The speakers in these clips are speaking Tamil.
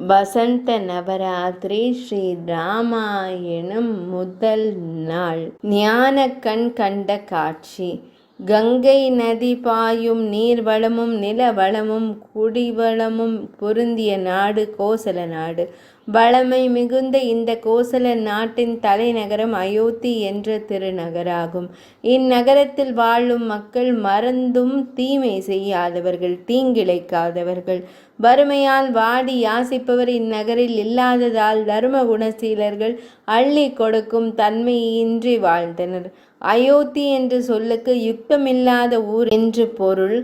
வசந்த நவராத்திரி ஸ்ரீ ராமாயணம் முதல் நாள். ஞான கண் கண்ட காட்சி. கங்கை நதி பாயும் நீர்வளமும் நிலவளமும் குடிவளமும் பொருந்திய நாடு கோசல நாடு. வளமை மிகுந்த இந்த கோசல நாட்டின் தலைநகரம் அயோத்தி என்ற திருநகராகும். இந்நகரத்தில் வாழும் மக்கள் மறந்தும் தீமை செய்யாதவர்கள், தீங்கிழைக்காதவர்கள். வறுமையால் வாடி யாசிப்பவர் இந்நகரில் இல்லாததால் தர்ம குணசீலர்கள் அள்ளி கொடுக்கும் தன்மையின்றி வாழ்ந்தனர். அயோத்தி என்ற சொல்லுக்கு யுத்தமில்லாத ஊர் என்று பொருள்.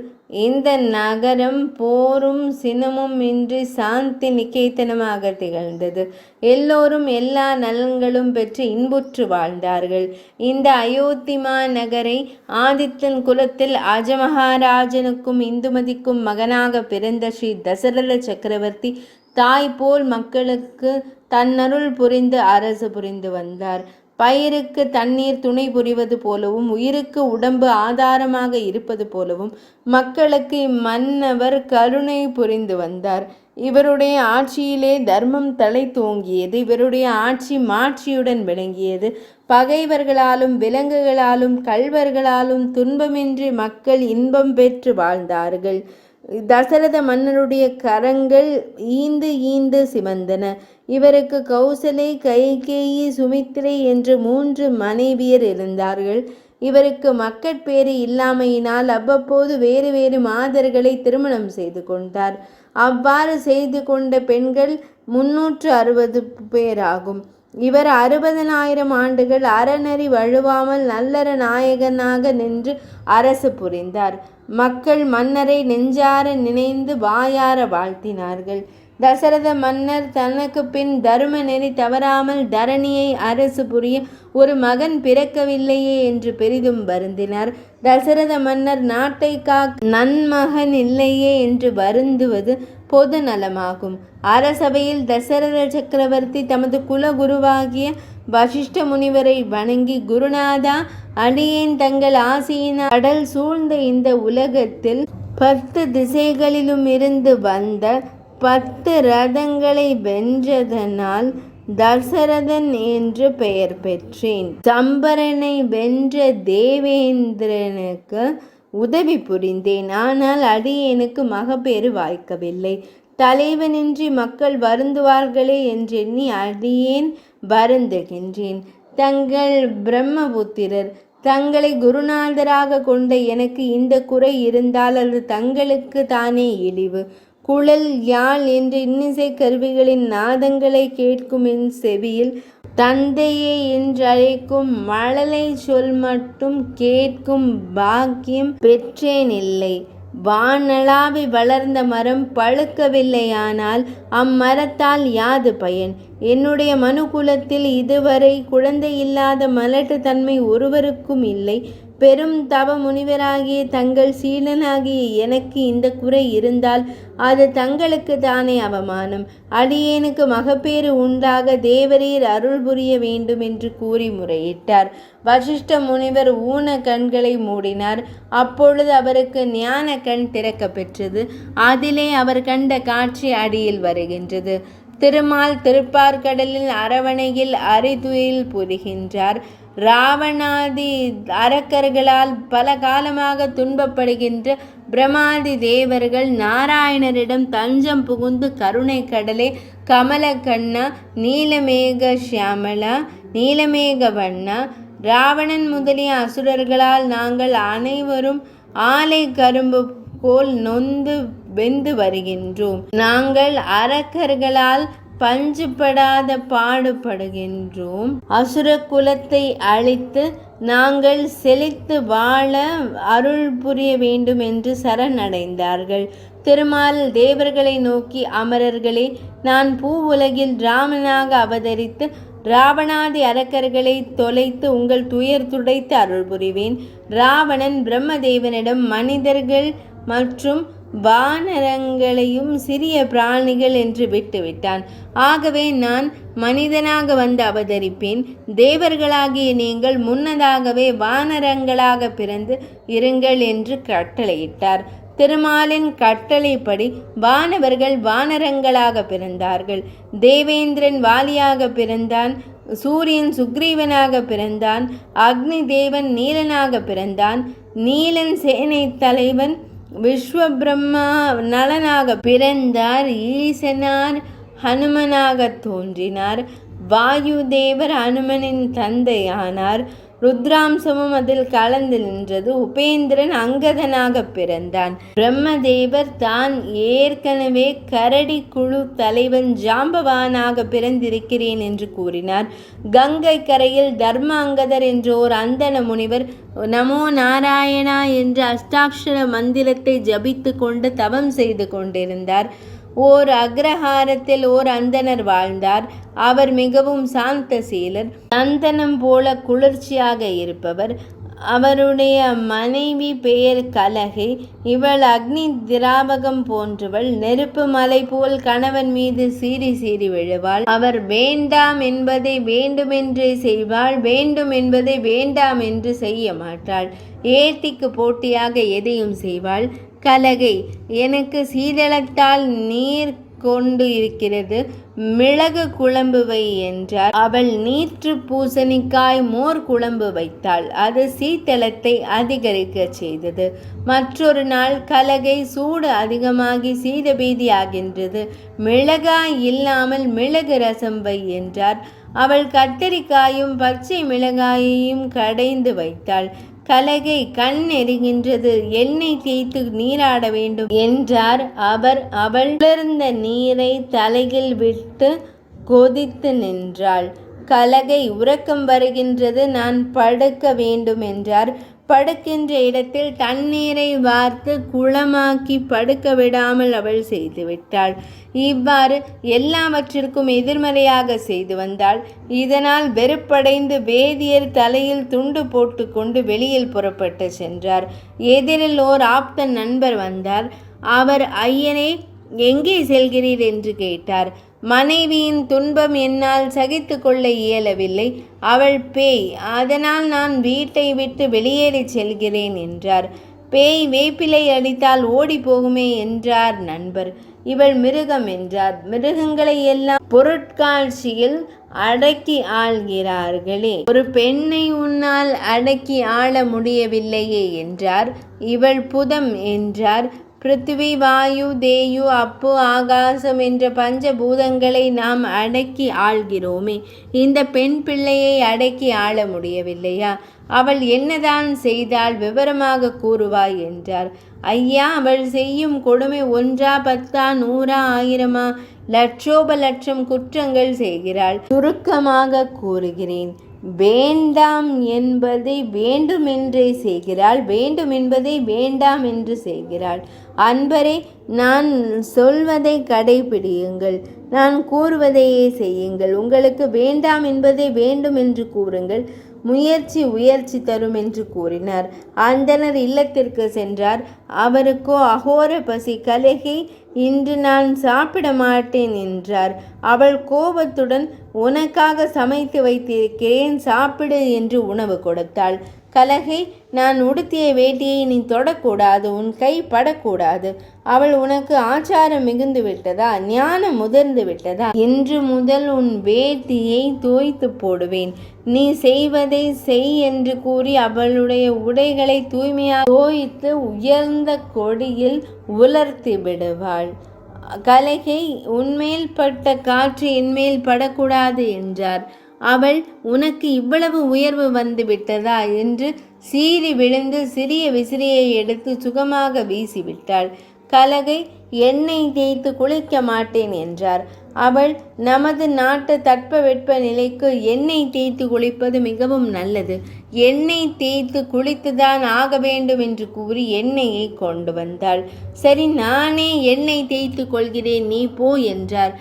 இந்த நகரம் போரும் சினமும் இன்றி சாந்தி நிகேதனமாக திகழ்ந்தது. எல்லோரும் எல்லா நலன்களும் பெற்று இன்புற்று வாழ்ந்தார்கள். இந்த அயோத்தி மாநகரை ஆதித்தன் குலத்தில் அஜமகாராஜனுக்கும் இந்துமதிக்கும் மகனாக பிறந்த ஸ்ரீ தசரத சக்கரவர்த்தி தாய் போல் மக்களுக்கு தன்னருள் புரிந்து அரசு புரிந்து வந்தார். பயிருக்கு தண்ணீர் துணை புரிவது போலவும் உயிருக்கு உடம்பு ஆதாரமாக இருப்பது போலவும் மக்களுக்கு இம்மன்னவர் கருணை புரிந்து வந்தார். இவருடைய ஆட்சியிலே தர்மம் தலை தோங்கியது. இவருடைய ஆட்சி மாட்சியுடன் விளங்கியது. பகைவர்களாலும் விலங்குகளாலும் கள்வர்களாலும் துன்பமின்றி மக்கள் இன்பம் பெற்று வாழ்ந்தார்கள். தசரத மன்னருடைய கரங்கள் ஈந்து ஈந்து சிவந்தன. இவருக்கு கௌசலை, கைகேயி, சுமித்திரை என்று 3 மனைவியர் இருந்தார்கள். இவருக்கு மக்கட்பேறு இல்லாமையினால் அவ்வப்போது வேறு வேறு மாதர்களை திருமணம் செய்து கொண்டார். அவ்வாறு செய்து கொண்ட பெண்கள் 360 பேராகும். இவர் 60,000 ஆண்டுகள் அறநெறி வழுவாமல் நல்லற நாயகனாக நின்று அரசு புரிந்தார். மக்கள் மன்னரை நெஞ்சார நினைந்து வாயார வாழ்த்தினார்கள். தசரத மன்னர் தனக்கு பின் தர்ம நெறி தவறாமல் தரணியை அரசு புரிய ஒரு மகன் பிறக்கவில்லையே என்று பெரிதும் வருந்தினார். தசரத மன்னர் நாட்டை நன்மகன் இல்லையே என்று வருந்துவது பொது நலமாகும். அரசபையில் தசரத சக்கரவர்த்தி தமது குலகுருவாகிய வசிஷ்ட முனிவரை வணங்கி, குருநாதா, அடியேன் தங்கள் ஆசையினால் கடல் சூழ்ந்த இந்த உலகத்தில் 10 திசைகளிலும் இருந்து வந்த 10 ரதங்களை வென்றதனால் தசரதன் என்று பெயர் பெற்றேன். சம்பரனை வென்ற தேவேந்திரனுக்கு உதவி புரிந்தேன். ஆனால் அடியேனுக்கு மகப்பேறு வாய்க்கவில்லை. தலைவனின்றி மக்கள் வருந்துவார்களே என்றெண்ணி அடியேன் வருந்துகின்றேன். தங்கள் பிரம்மபுத்திரர் தங்களை குருநாதராக கொண்ட எனக்கு இந்த குறை இருந்தால் அது தங்களுக்கு தானே இழிவு. குழல், யாழ் என்ற இன்னிசை கருவிகளின் நாதங்களை கேட்கும் என் செவியில் தந்தையே என்றழைக்கும் மழலை சொல் மட்டும் கேட்கும் பாக்கியம் பெற்றேனில்லை. வானளாவி வளர்ந்த மரம் பழுக்கவில்லையானால் அம்மரத்தால் யாது பயன்? என்னுடைய மனுகுலத்தில் இதுவரை குழந்தையில்லாத மலட்டுத்தன்மை ஒருவருக்கும் இல்லை. பெரும் தவ முனிவராகிய தங்கள் சீலனாகிய எனக்கு இந்த குறை இருந்தால் அது தங்களுக்கு தானே அவமானம். அடியேனுக்கு மகப்பேறு உண்டாக தேவரீர் அருள் புரிய வேண்டும் என்று கூறி முறையிட்டார். வசிஷ்ட முனிவர் ஊன கண்களை மூடினார். அப்பொழுது அவருக்கு ஞான கண் திறக்க பெற்றது. அதிலே அவர் கண்ட காட்சி அடியில் வருகின்றது. திருமால் திருப்பார்கடலில் அரவணையில் அரிதுயில் புரிகின்றார். ராவணாதி அரக்கர்களால் பல காலமாக துன்பப்படுகின்ற பிரமாதி தேவர்கள் நாராயணரிடம் தஞ்சம் புகுந்து கருணை கடலே, கமல கண்ணா, நீலமேக சியாமலா, நீலமேக வண்ணா, ராவணன் முதலிய அசுரர்களால் நாங்கள் அனைவரும் ஆலை கரும்பு போல் நொந்து வெந்து வருகின்றோம். நாங்கள் அரக்கர்களால் பஞ்சுபடாத பாடுபடுகின்றோம். அசுர குலத்தை அழித்து நாங்கள் செழித்து வாழ அருள் புரிய வேண்டும் என்று சரணடைந்தார்கள். திருமால் தேவர்களை நோக்கி, அமரர்களே, நான் பூவுலகில் ராமனாக அவதரித்து ராவணாதி அரக்கர்களை தொலைத்து உங்கள் துயர் துடைத்து அருள் புரிவேன். ராவணன் பிரம்மதேவனிடம் மனிதர்கள் மற்றும் வானரங்களையும் சிறிய பிராணிகள் என்று விட்டுவிட்டான். ஆகவே நான் மனிதனாக வந்து அவதரிப்பேன். தேவர்களாகிய நீங்கள் முன்னதாகவே வானரங்களாக பிறந்து இருங்கள் என்று கட்டளையிட்டார். திருமாலின் கட்டளைப்படி வானவர்கள் வானரங்களாக பிறந்தார்கள். தேவேந்திரன் வாலியாக பிறந்தான். சூரியன் சுக்ரீவனாக பிறந்தான். அக்னி தேவன் நீலனாக பிறந்தான். நீலன் சேனை தலைவன் விஸ்வபிரம்மா நலனாக பிறந்தார். ஈசனார் ஹனுமனாக தோன்றினார். வாயு தேவர் ஹனுமனின் தந்தையானார். ருத்ராம்சமும் அதில் கலந்து நின்றது. உபேந்திரன் அங்கதனாக பிறந்தான். பிரம்மதேவர் தான் ஏற்கனவே கரடி குழு தலைவன் ஜாம்பவானாக பிறந்திருக்கிறேன் என்று கூறினார். கங்கை கரையில் தர்மாங்கதர் என்ற ஓர் அந்தன முனிவர் நமோ நாராயணா என்ற அஷ்டாட்சர மந்திரத்தை ஜபித்து கொண்டு தவம் செய்து கொண்டிருந்தார். ஓர் அக்ரஹாரத்தில் ஓர் அந்தனர் வாழ்ந்தார். அவர் மிகவும் சாந்தசீலர், சந்தனம் போல குளிர்ச்சியாக இருப்பவர். அவருடைய மனைவி பெயர் கலகை. இவள் அக்னி திராவகம் போன்றவள். நெருப்பு மலை போல் கணவன் மீது சீறி சீறி விழுவாள். அவர் வேண்டாம் என்பதை வேண்டுமென்றே செய்வாள். வேண்டும் என்பதை வேண்டாம் என்று செய்ய மாட்டாள். ஏட்டிக்கு போட்டியாக எதையும் செய்வாள். கலகை, எனக்கு சீதளத்தால் நீர் கொண்டு இருக்கிறது, மிளகு குழம்பு வை என்றார். அவள் நீற்று பூசணிக்காய் மோர் குழம்பு வைத்தாள். அது சீத்தளத்தை அதிகரிக்க செய்தது. மற்றொரு நாள் கலகை சூடு அதிகமாகி சீதபீதி ஆகின்றது. மிளகாய் இல்லாமல் மிளகு ரசம் வை என்றார். அவள் கத்தரிக்காயும் பச்சை மிளகாயையும் கடைந்து வைத்தாள். கலகை கண் எரிகின்றது, எண்ணெய் தேய்த்து நீராட வேண்டும் என்றார். அவள் குளிர்ந்த நீரை தலையில் விட்டு கொதித்து நின்றாள். கலகை உறக்கம் வருகின்றது, நான் படுக்க வேண்டும் என்றார். படுக்கின்ற இடத்தில் தண்ணீரை வார்த்து குளமாக்கி படுக்க விடாமல் அவள் செய்துவிட்டாள். இவ்வாறு எல்லாவற்றிற்கும் எதிர்மறையாக செய்து வந்தாள். இதனால் வெறுப்படைந்து வேதியர் தலையில் துண்டு போட்டு கொண்டு வெளியில் புறப்பட்டு சென்றார். எதிரில் ஓர் ஆப்த நண்பர் வந்தார். அவர், ஐயனே, எங்கே செல்கிறீர் என்று கேட்டார். மனைவியின் துன்பம் என்னால் சகித்து கொள்ள இயலவில்லை. அவள் பேய், அதனால் நான் வீட்டை விட்டு வெளியேறி செல்கிறேன் என்றார். பேய் வேப்பிலை அடித்தால் ஓடி போகுமே என்றார் நண்பர். இவள் மிருகம் என்றார். மிருகங்களை எல்லாம் பொருட்காட்சியில் அடக்கி ஆள்கிறார்களே, ஒரு பெண்ணை உன்னால் அடக்கி ஆள முடியவில்லையே என்றார். இவள் புதம் என்றார். பிருத்திவி, வாயு, தேயு, அப்பு, ஆகாசம் என்ற பஞ்சபூதங்களை நாம் அடக்கி ஆள்கிறோமே, இந்த பெண் பிள்ளையை அடக்கி ஆள முடியவில்லையா? அவள் என்னதான் செய்தால் விவரமாக கூறுவாய் என்றார். ஐயா, அவள் செய்யும் கொடுமை 1 10 100 1000 லட்சோப லட்சம் குற்றங்கள் செய்கிறாள். சுருக்கமாக கூறுகிறேன். வேண்டாம் என்பதை வேண்டுமென்றே செய்கிறாள். வேண்டும் என்பதை வேண்டாம் என்று செய்கிறாள். அன்பரே, நான் சொல்வதை கடைபிடியுங்கள். நான் கூறுவதையே செய்யுங்கள். உங்களுக்கு வேண்டாம் என்பதை வேண்டும் என்று கூறுங்கள். முயற்சி உயர்ச்சி தரும் என்று கூறினார். அந்தனர் இல்லத்திற்கு சென்றார். அவருக்கோ அகோர பசி. கலகை, இன்று நான் சாப்பிட மாட்டேன் என்றார். அவள் கோபத்துடன், உனக்காக சமைத்து வைத்திருக்கிறேன், சாப்பிடு என்று உணவு கொடுத்தாள். கலகை, நான் உடுத்திய வேட்டியை நீ தொடக்கூடாது, உன் கை படக்கூடாது. அவள், உனக்கு ஆச்சாரம் மிகுந்து விட்டதா? ஞானம் முதிர்ந்து விட்டதா? இன்று முதல் உன் வேட்டியை தோய்த்து போடுவேன். நீ செய்வதை செய் என்று கூறி அவளுடைய உடைகளை தூய்மையாக தோய்த்து உயர்ந்த கொடியில் உலர்த்தி விடுவாள். கலகை, உன்மேல் பட்ட காற்று என்மேல் படக்கூடாது என்றார். அவள், உனக்கு இவ்வளவு உயர்வு வந்து விட்டதா என்று சீறி விழுந்து சிறிய விசிறியை எடுத்து சுகமாக வீசிவிட்டாள். கலகை, எண்ணெய் தேய்த்து குளிக்க மாட்டேன் என்றார். அவள், நமது நாட்டு தட்பவெட்ப நிலைக்கு எண்ணெய் தேய்த்து குளிப்பது மிகவும் நல்லது. எண்ணெய் தேய்த்து குளித்துதான் ஆக வேண்டும் என்று கூறி எண்ணெயை கொண்டு வந்தாள். சரி, நானே எண்ணெய் தேய்த்து கொள்கிறேன், நீ போ என்றார்.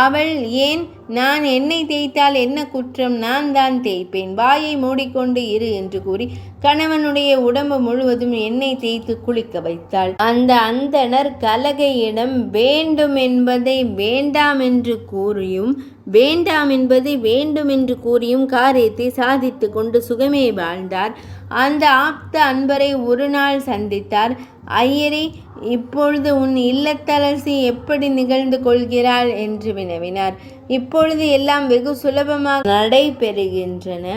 அவள், ஏன்? நான் எண்ணெய் தேய்த்தால் என்ன குற்றம்? நான் தான் தேய்ப்பேன், வாயை மூடிக்கொண்டு இரு என்று கூறி கணவனுடைய உடம்பு முழுவதும் எண்ணெய் தேய்த்து குளிக்க வைத்தாள். அந்த அந்தணர் கலகையிடம் வேண்டும் என்பதை வேண்டாம் என்று கூறியும் வேண்டாம் என்பதை வேண்டும் என்று கூறியும் காரியத்தை சாதித்து கொண்டு சுகமே வாழ்ந்தார். அந்த ஆப்த அன்பரை ஒரு நாள் சந்தித்தார். ஐயரே, இப்பொழுது உன் இல்லத்தரசி எப்படி நிகழ்ந்து கொள்கிறாள் என்று வினவினார். இப்பொழுது எல்லாம் வெகு சுலபமாக நடைபெறுகின்றன.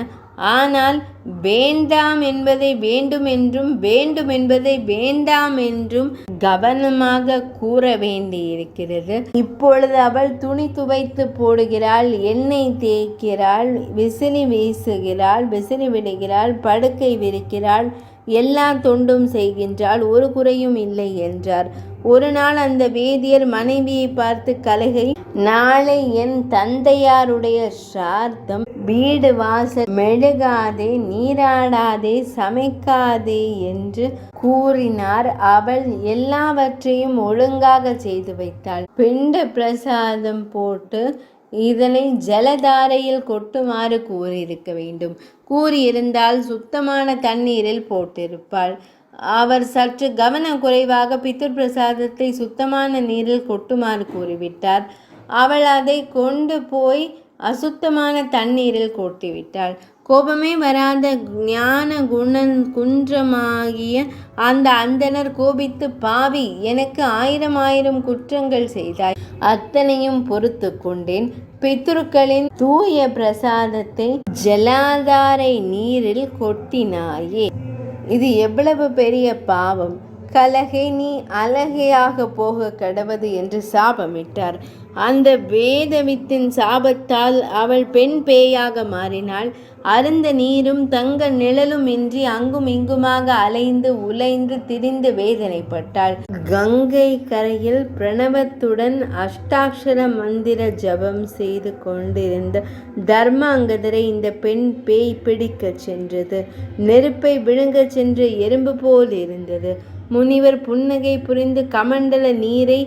ஆனால் வேண்டாம் என்பதை வேண்டும் என்றும் வேண்டும் என்பதை வேண்டாம் என்றும் கவனமாக கூற வேண்டியிருக்கிறது. இப்பொழுது அவள் துணி துவைத்து போடுகிறாள், எண்ணெய் தேய்க்கிறாள், விசிறி வீசுகிறாள், விசிறி விடுகிறாள், படுக்கை விரிக்கிறாள், எல்லா தொண்டும் செய்கின்றாள், ஒரு குறையும் இல்லை என்றார். ஒரு நாள் அந்த வேதியர் மனைவியை பார்த்து, கலகை, நாளை என் தந்தையாருடைய ஸ்ரார்த்தம், வீடு வாசல் மெழுகாதே, நீராடாதே, சமைக்காதே என்று கூறினார். அவள் எல்லாவற்றையும் ஒழுங்காக செய்து வைத்தாள். பிண்ட பிரசாதம் போட்டு இதனை ஜலதாரையில் கொட்டுமாறு கூறியிருக்க வேண்டும். கூறியிருந்தால் சுத்தமான தண்ணீரில் போட்டிருப்பாள். அவர் சற்று கவனம் குறைவாக பித்ரு பிரசாதத்தை சுத்தமான நீரில் கொட்டுமாறு கூறிவிட்டார். அவள் அதை கொண்டு போய் அசுத்தமான தண்ணீரில் கொட்டிவிட்டாள். கோபமே வராத ஞான குன்றமாகிய அந்த அந்தணர் கோபித்து, பாவி, எனக்கு 1000 குற்றங்கள் செய்தாய், அத்தனையும் பொறுத்து கொண்டேன். பித்ருக்களின் தூய பிரசாதத்தை ஜலாதாரை நீரில் கொட்டினாயே, இது எவ்வளவு பெரிய பாவம்! கலகை, நீ அலகையாக போக கடவது என்று சாபமிட்டார். அந்த வேதவித்தின் சாபத்தால் அவள் பெண் பேயாக மாறினாள். அருந்த நீரும் தங்க நிழலும் இன்றி அங்கும் இங்குமாக அலைந்து உலைந்து திரிந்து வேதனைப்பட்டாள். கங்கை கரையில் பிரணவத்துடன் அஷ்டாட்சர மந்திர ஜபம் செய்து கொண்டிருந்த தர்மாங்கதரை இந்த பெண் பேய் பிடிக்கச் சென்றது. நெருப்பை விழுங்கச் சென்ற எறும்பு போல் இருந்தது. முனிவர் புன்னகை புரிந்து கமண்டல நீரை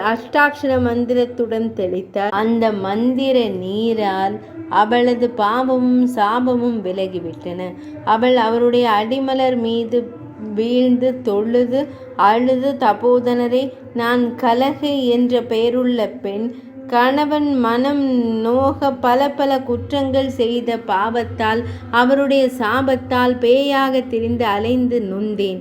அஷ்டாட்சர மந்திரத்துடன் தெளித்தார். அந்த மந்திர நீரால் அவளது பாவமும் சாபமும் விலகிவிட்டன. அவள் அவருடைய அடிமலர் மீது வீழ்ந்து தொழுது அழுது, தபோதனரே, நான் கலகை என்ற பெயருள்ள பெண். கணவன் மனம் நோக பல பல குற்றங்கள் செய்த பாவத்தால் அவருடைய சாபத்தால் பேயாக திரிந்து அலைந்து நொந்தேன்.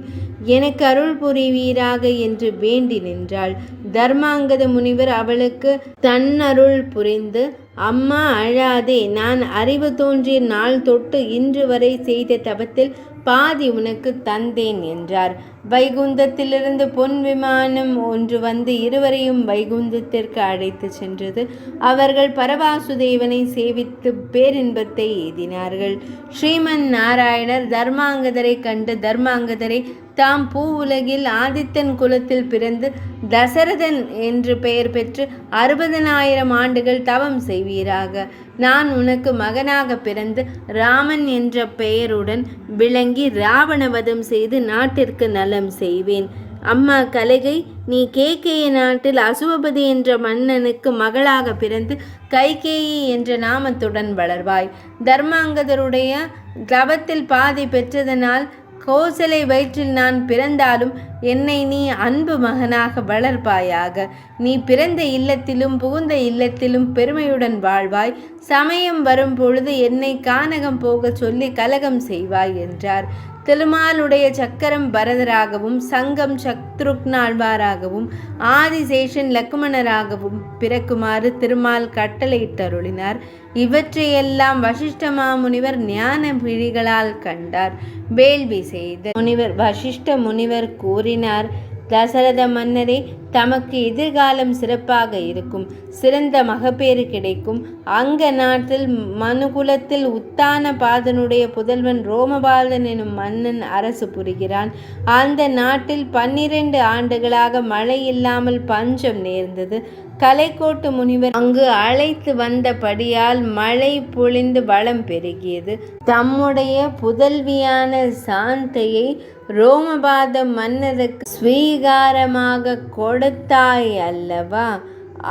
எனக்கு அருள் புரிவீராக என்று வேண்டி நின்றாள். தர்மாங்கத முனிவர் அவளுக்கு தன்னருள் புரிந்து, அம்மா, அழாதே, நான் அறிவு தோன்றிய நாள் தொட்டு இன்று வரை செய்த தபத்தில் பாதி உனக்கு தந்தேன் என்றார். வைகுந்தத்திலிருந்து பொன் விமானம் ஒன்று வந்து இருவரையும் வைகுந்தத்திற்கு அழைத்து சென்றது. அவர்கள் பரவாசுதேவனை சேவித்து பேரின்பத்தை எய்தினார்கள். ஸ்ரீமன் நாராயணர் தர்மாங்கதரை கண்டு, தர்மாங்கதரை, தாம் பூ உலகில் ஆதித்தன் குலத்தில் பிறந்து தசரதன் என்று பெயர் பெற்று 60,000 ஆண்டுகள் தவம் செய்வீராக. நான் உனக்கு மகனாக பிறந்து ராமன் என்ற பெயருடன் விளங்கி ராவணவதம் செய்து நாட்டிற்கு நலம் செய்வேன். அம்மா கலகை, நீ கேகேய நாட்டில் அசுவபதி என்ற மன்னனுக்கு மகளாக பிறந்து கைகேயி என்ற நாமத்துடன் வளர்வாய். தர்மாங்கதருடைய தவத்தில் பாதி பெற்றதனால் கோசலை வயிற்றில் நான் பிறந்தாலும் என்னை நீ அன்பு மகனாக வளர்ப்பாயாக. நீ பிறந்த இல்லத்திலும் புகுந்த இல்லத்திலும் பெருமையுடன் வாழ்வாய். சமயம் வரும் பொழுது என்னை கானகம் போக சொல்லி கலகம் செய்வாய் என்றார். திருமாலுடைய சக்கரம் பரதராகவும் சங்கம் சத்ருக்னாழ்வாராகவும் ஆதிசேஷன் லக்குமணராகவும் பிறக்குமாறு திருமால் கட்டளையிட்டருளினார். இவற்றையெல்லாம் வசிஷ்ட மாமுனிவர் ஞான விழிகளால் கண்டார். வேள்வி செய்த வசிஷ்ட முனிவர் கூறினார், தசரத மன்னரே, தமக்கு எதிர்காலம் சிறப்பாக இருக்கும். சிறந்த மகப்பேறு கிடைக்கும். அங்க நாட்டில் மனுகுலத்தில் உத்தான பாதனுடைய புதல்வன் ரோமபாலன் எனும் மன்னன் அரசு புரிகிறான். அந்த நாட்டில் 12 ஆண்டுகளாக மழை இல்லாமல் பஞ்சம் நேர்ந்தது. கலைக்கோட்டு முனிவர் அங்கு அழைத்து வந்தபடியால் மழை பொழிந்து வளம் பெருகியது. தம்முடைய புதல்வியான சாந்தையை ரோமபாத மன்னருக்கு ஸ்வீகாரமாக கொடுத்தாய் அல்லவா?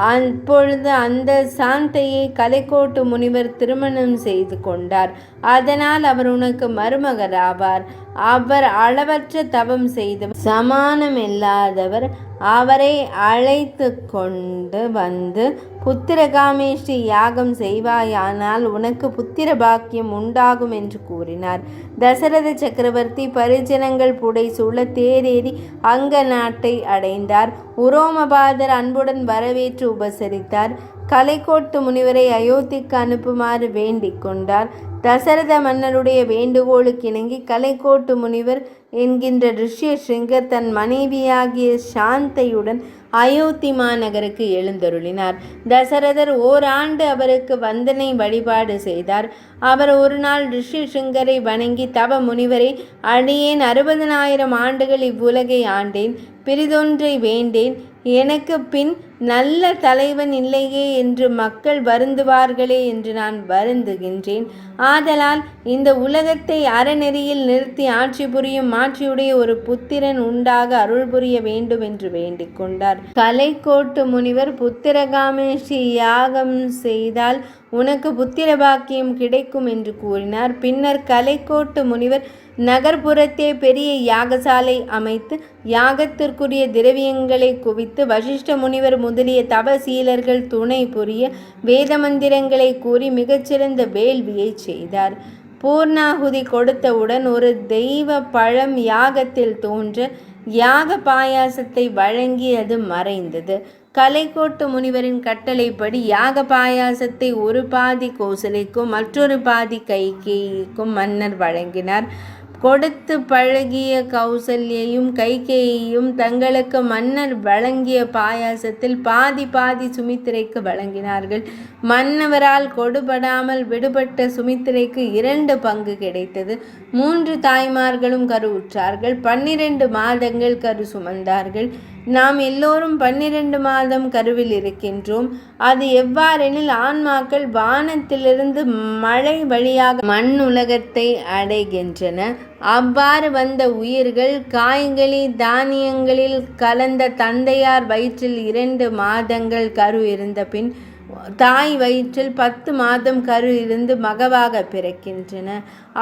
அப்பொழுது அந்த சாந்தையை கலைக்கோட்டு முனிவர் திருமணம் செய்து கொண்டார். அதனால் அவர் உனக்கு மருமகராவார். அவர் அளவற்ற தவம் செய்தவர், சமானமில்லாதவர். அவரை அழைத்து கொண்டு வந்து புத்திரகாமேஷ்டி யாகம் செய்வாயானால் உனக்கு புத்திர பாக்கியம் உண்டாகும் என்று கூறினார். தசரத சக்கரவர்த்தி பரிஜனங்கள் புடைசூழ தேரேறி அங்க நாட்டை அடைந்தார். உரோமபாதர் அன்புடன் வரவேற்று உபசரித்தார். கலைக்கோட்டு முனிவரை அயோத்திக்கு அனுப்புமாறு வேண்டிக் கொண்டார். தசரத மன்னருடைய வேண்டுகோளுக்கு இணங்கி கலைக்கோட்டு முனிவர் என்கின்ற ரிஷி சிங்கர் தன் மனைவியாகிய சாந்தையுடன் அயோத்தி மாநகருக்கு எழுந்தருளினார். தசரதர் ஓராண்டு அவருக்கு வந்தனை வழிபாடு செய்தார். அவர் ஒரு நாள் ரிஷி சிங்கரை வணங்கி, தவ முனிவரை, அடியேன் 60,000 ஆண்டுகள் இவ்வுலகை ஆண்டேன், பிரிதொன்றை வேண்டேன். எனக்கு பின் நல்ல தலைவன் இல்லையே என்று மக்கள் வருந்துவார்களே என்று நான் வருந்துகின்றேன். ஆதலால் இந்த உலகத்தை அறநெறியில் நிறுத்தி ஆட்சி புரியும் மாட்சியுடைய ஒரு புத்திரன் உண்டாக அருள் புரிய வேண்டும் என்று வேண்டிக் கொண்டார். கலைக்கோட்டு முனிவர், புத்திரகாமேஷ்டி யாகம் செய்தால் உனக்கு புத்திர பாக்கியம் கிடைக்கும் என்று கூறினார். பின்னர் கலைக்கோட்டு முனிவர் நகர்ப்புறத்தே பெரிய யாகசாலை அமைத்து யாகத்திற்குரிய திரவியங்களை குவித்து வசிஷ்ட முனிவர் முதலிய தவசீலர்கள் துணை புரிய வேத மந்திரங்களை கூறி மிகச்சிறந்த வேள்வியை செய்தார். பூர்ணாகுதி கொடுத்தவுடன் ஒரு தெய்வ பழம் யாகத்தில் தோன்ற யாக பாயாசத்தை வழங்கி அது மறைந்தது. கலைக்கோட்டு முனிவரின் கட்டளைப்படி யாக பாயாசத்தை ஒரு பாதி கோசலைக்கும் மற்றொரு பாதி கைகேயிக்கும் மன்னர் வழங்கினார். கொடுத்து பழகிய கௌசல்யையும் கைகேயியும் தங்களுக்கு மன்னர் வழங்கிய பாயாசத்தில் பாதி பாதி சுமித்திரைக்கு வழங்கினார்கள். மன்னவரால் கொடுபடாமல் விடுபட்ட சுமித்திரைக்கு 2 பங்கு கிடைத்தது. 3 தாய்மார்களும் கருவுற்றார்கள். 12 மாதங்கள் கரு சுமந்தார்கள். நாம் எல்லோரும் 12 மாதம் கருவில் இருக்கின்றோம். அது எவ்வாறெனில், ஆன்மாக்கள் வானத்திலிருந்து மழை வழியாக மண்ணுலகத்தை அடைகின்றன. அவ்வாறு வந்த உயிர்கள் காய்களி தானியங்களில் கலந்த தந்தையார் வயிற்றில் 2 மாதங்கள் கரு இருந்த பின் தாய் வயிற்றில் 10 மாதம் கரு இருந்து மகவாக பிறக்கின்றன.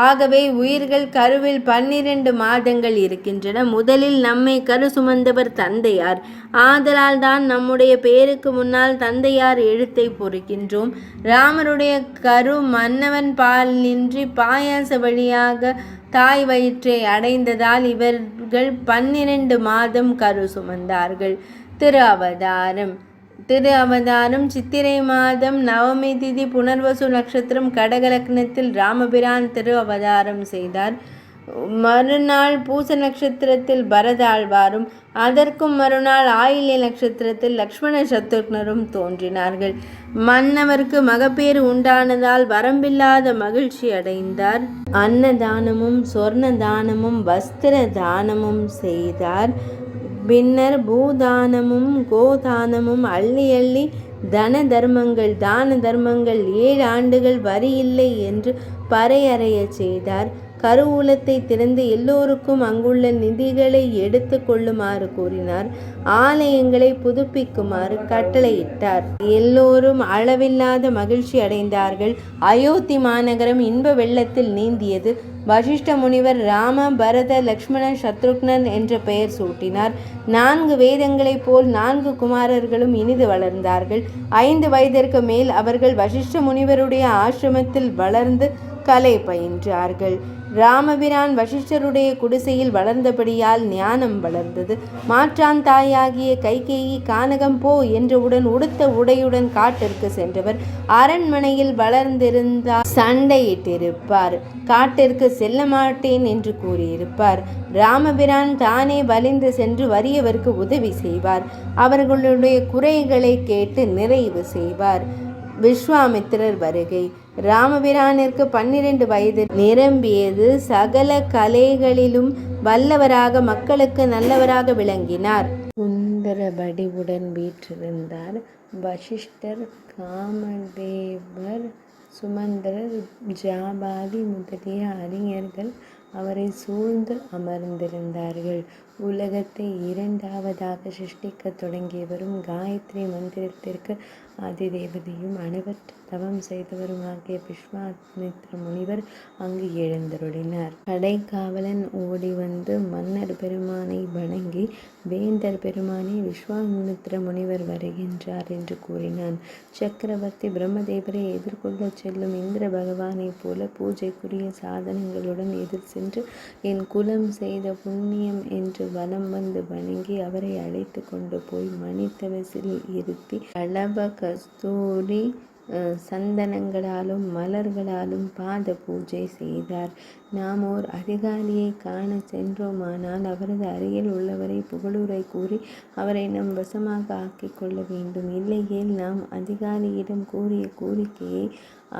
ஆகவே உயிர்கள் கருவில் 12 மாதங்கள் இருக்கின்றன. முதலில் நம்மை கரு சுமந்தவர் தந்தையார். ஆதலால் தான் நம்முடைய பெயருக்கு முன்னால் தந்தையார் எழுத்தை பொறிக்கின்றோம். ராமருடைய கரு மன்னவன் பாலின்றி பாயாச வழியாக தாய் வயிற்றை அடைந்ததால் இவர்கள் 12 மாதம் கரு சுமந்தார்கள். திரு அவதாரம் சித்திரை மாதம் நவமி திதி புனர்வசு நட்சத்திரம் கடக லக்னத்தில் ராமபிரான் திரு அவதாரம் செய்தார். மறுநாள் பூச நட்சத்திரத்தில் பரதாழ்வாரும் அதற்கும் மறுநாள் ஆயில்ய நட்சத்திரத்தில் லக்ஷ்மண சத்ருக்னரும் தோன்றினார்கள். மன்னவருக்கு மகப்பேறு உண்டானதால் வரம்பில்லாத மகிழ்ச்சி அடைந்தார். அன்னதானமும் சொர்ண தானமும் வஸ்திர தானமும் செய்தார். பின்னர் பூதானமும் கோதானமும் அள்ளி அள்ளி தான தர்மங்கள் 7 ஆண்டுகள் வரியில்லை என்று பறையறைய செய்தார். கருவூலத்தை திறந்து எல்லோருக்கும் அங்குள்ள நிதிகளை எடுத்து கொள்ளுமாறு கூறினார். ஆலயங்களை புதுப்பிக்குமாறு கட்டளையிட்டார். எல்லோரும் அளவில்லாத மகிழ்ச்சி அடைந்தார்கள். அயோத்தி மாநகரம் இன்ப வெள்ளத்தில் நீந்தியது. வசிஷ்ட முனிவர் ராம, பரத, லக்ஷ்மண, சத்ருக்னன் என்ற பெயர் சூட்டினார். 4 வேதங்களைப் போல் 4 குமாரர்களும் இனிது வளர்ந்தார்கள். 5 வயதிற்கு மேல் அவர்கள் வசிஷ்ட முனிவருடைய ஆசிரமத்தில் வளர்ந்து கலை பயின்றார்கள். ராமபிரான் வசிஷ்டருடைய குடிசையில் வளர்ந்தபடியால் ஞானம் வளர்ந்தது. மாற்றான் தாயாகிய கைகேயி கானகம் போ என்றவுடன் உடுத்த உடையுடன் காட்டிற்கு சென்றவர். அரண்மனையில் வளர்ந்திருந்தால் சண்டையிட்டிருப்பார். காட்டிற்கு செல்ல மாட்டேன் என்று கூறியிருப்பார். ராமபிரான் தானே வலிந்து சென்று வறியவருக்கு உதவி செய்வார். அவர்களுடைய குறைகளை கேட்டு நிறைவு செய்வார். விஸ்வாமித்திரர் வருகை. ராமபிரானிற்கு 12 வயது நிரம்பியது. சகல கலைகளிலும் வல்லவராக மக்களுக்கு நல்லவராக விளங்கினார். சுந்தர வடிவுடன் வீற்றிருந்தார். வசிஷ்டர், காமதேவர், சுமந்திரர், ஜாபாதி முதலிய அறிஞர்கள் அவரை சூழ்ந்து அமர்ந்திருந்தார்கள். உலகத்தை இரண்டாவதாக சிருஷ்டிக்கத் தொடங்கியவரும் காயத்ரி மந்திரத்திற்கு அதிதேவதையும் அளவற்ற தவம் செய்தவருமாகிய விஸ்வாமித்திர முனிவர் அங்கு எழுந்தருளினார். கடைக்காவலன் ஓடி வந்து மன்னர் பெருமானை வணங்கி, வேந்தர் பெருமானே, விஸ்வாமித்திர முனிவர் வருகின்றார் என்று கூறினான். சக்கரவர்த்தி பிரம்மதேவரை எதிர்கொள்ளச் செல்லும் இந்திர பகவானைப் போல பூஜைக்குரிய சாதனங்களுடன் எதிர் சென்று என் குலம் செய்த புண்ணியம் என்று வலம் வந்து வணங்கி அவரை அழைத்து கொண்டு போய் மணித்தவசில் இருத்தி அளப கஸ்தூரி சந்தனங்களாலும் மலர்களாலும் பாத பூஜை செய்தார். நாம் ஓர் அதிகாரியை காண சென்றோமானால் அவரது அருகில் உள்ளவரை புகழுரை கூறி அவரை நம் வசமாக ஆக்கிக் கொள்ள வேண்டும். இல்லையேல் நாம் அதிகாரியிடம் கூறிய கோரிக்கையை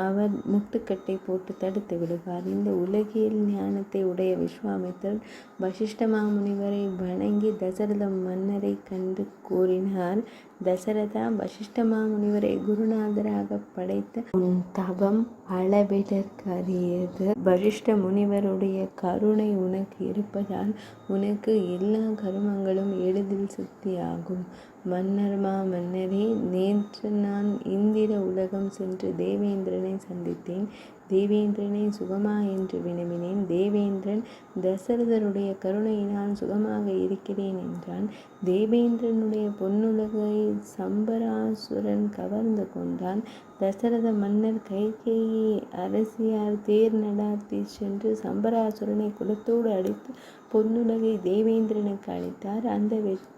அவர் முட்டுக்கட்டை போட்டு தடுத்து விடுவார். இந்த உலகியல் ஞானத்தை உடைய விஸ்வாமித்திரன் வசிஷ்ட மாமுனிவரை வணங்கி தசரத மன்னரை கண்டு கூறினார். தசரதா, வசிஷ்ட மாமுனிவரை குருநாதராக படைத்த உன் தவம் அளவிடற்கரியது. வசிஷ்ட முனிவருடைய கருணை உனக்கு இருப்பதால் உனக்கு எல்லா கருமங்களும் எளிதில் சித்தியாகும். மன்னரே, நேற்று நான் இந்திர உலகம் சென்று தேவேந்திரனை சந்தித்தேன். தேவேந்திரனை சுகமா என்று வினவினேன். தேவேந்திரன் தசரதருடைய கருணையினால் சுகமாக இருக்கிறேன் என்றான். தேவேந்திரனுடைய பொன்னுலகை சம்பராசுரன் கவர்ந்து கொண்டான். தசரத மன்னர் கைகேயி அரசியார் தேர் நடாத்தி சென்று சம்பராசுரனை குலத்தோடு அடித்து பொன்னுலகை தேவேந்திரனுக்கு அளித்தார். அந்த வெற்றி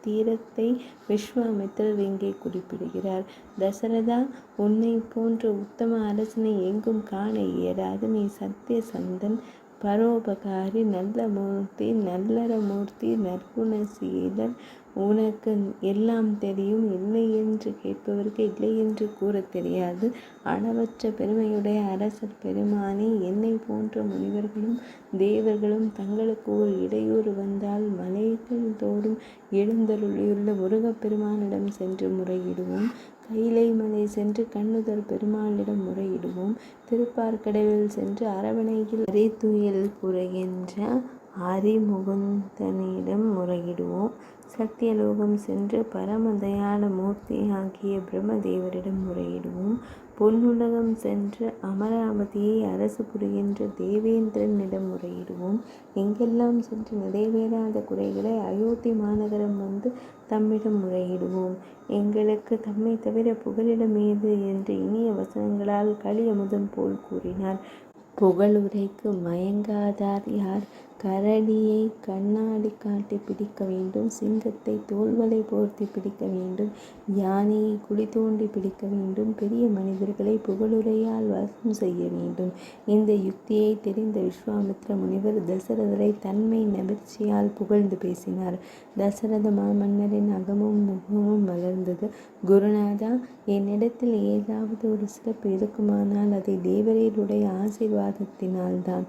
தீரத்தை விஸ்வாமித்திரர் இங்கே குறிப்பிடுகிறார். தசரதா, உன்னை போன்ற உத்தம அரசனை எங்கும் காண இயலாது. நீ சத்திய சந்தன், பரோபகாரி, நல்ல மூர்த்தி, நல்லற மூர்த்தி, நற்குணசீலர். உனக்கு எல்லாம் தெரியும். இல்லை என்று கேட்பவருக்கு இல்லை என்று கூற தெரியாது. அளவற்ற பெருமையுடைய அரசர் பெருமானே, என்னை போன்ற முனிவர்களும் தேவர்களும் தங்களுக்கு ஒரு இடையூறு வந்தால் மலைகள் தோறும் எழுந்தருளியுள்ள முருகப்பெருமானிடம் சென்று முறையிடுவோம். கைலை மலை சென்று கண்ணுதர் பெருமாளிடம் முறையிடுவோம். திருப்பார்கடலில் சென்று அரவணையில் அரித்துயில் புரைகின்ற அரிமுகுந்தனிடம் முறையிடுவோம். சத்தியலோகம் சென்று பரமதயாள மூர்த்தியாகிய பிரம்மதேவரிடம் முறையிடுவோம். பொன்னுலகம் சென்று அமராவதியை அரசு புரிகின்ற தேவேந்திரனிடம் முறையிடுவோம். எங்கெல்லாம் சென்று நிறைவேறாத குறைகளை அயோத்தி மாநகரம் வந்து தம்மிடம் முறையிடுவோம். எங்களுக்கு தம்மை தவிர புகலிடம் ஏது என்று இனிய வசனங்களால் களியமுதம் போல் கூறினார். புகழுரைக்கு மயங்காதார் யார்? கரடியை கண்ணாடி காட்டி பிடிக்க வேண்டும். சிங்கத்தை தோள்வலை போர்த்தி பிடிக்க வேண்டும். யானையை குழி தோண்டி பிடிக்க வேண்டும். பெரிய மனிதர்களை புகழுரையால் வசம் செய்ய வேண்டும். இந்த யுக்தியை தெரிந்த விஸ்வாமித்திர முனிவர் தசரதரை தன்மை நெகிழ்ச்சியால் புகழ்ந்து பேசினார். தசரத மாமன்னரின் அகமும் முகமும் மலர்ந்தது. குருநாதா, என்னிடத்தில் ஏதாவது ஒரு சிறப்பு இருக்குமானால் அதை தேவரீருடைய ஆசீர்வாதத்தினால்தான்.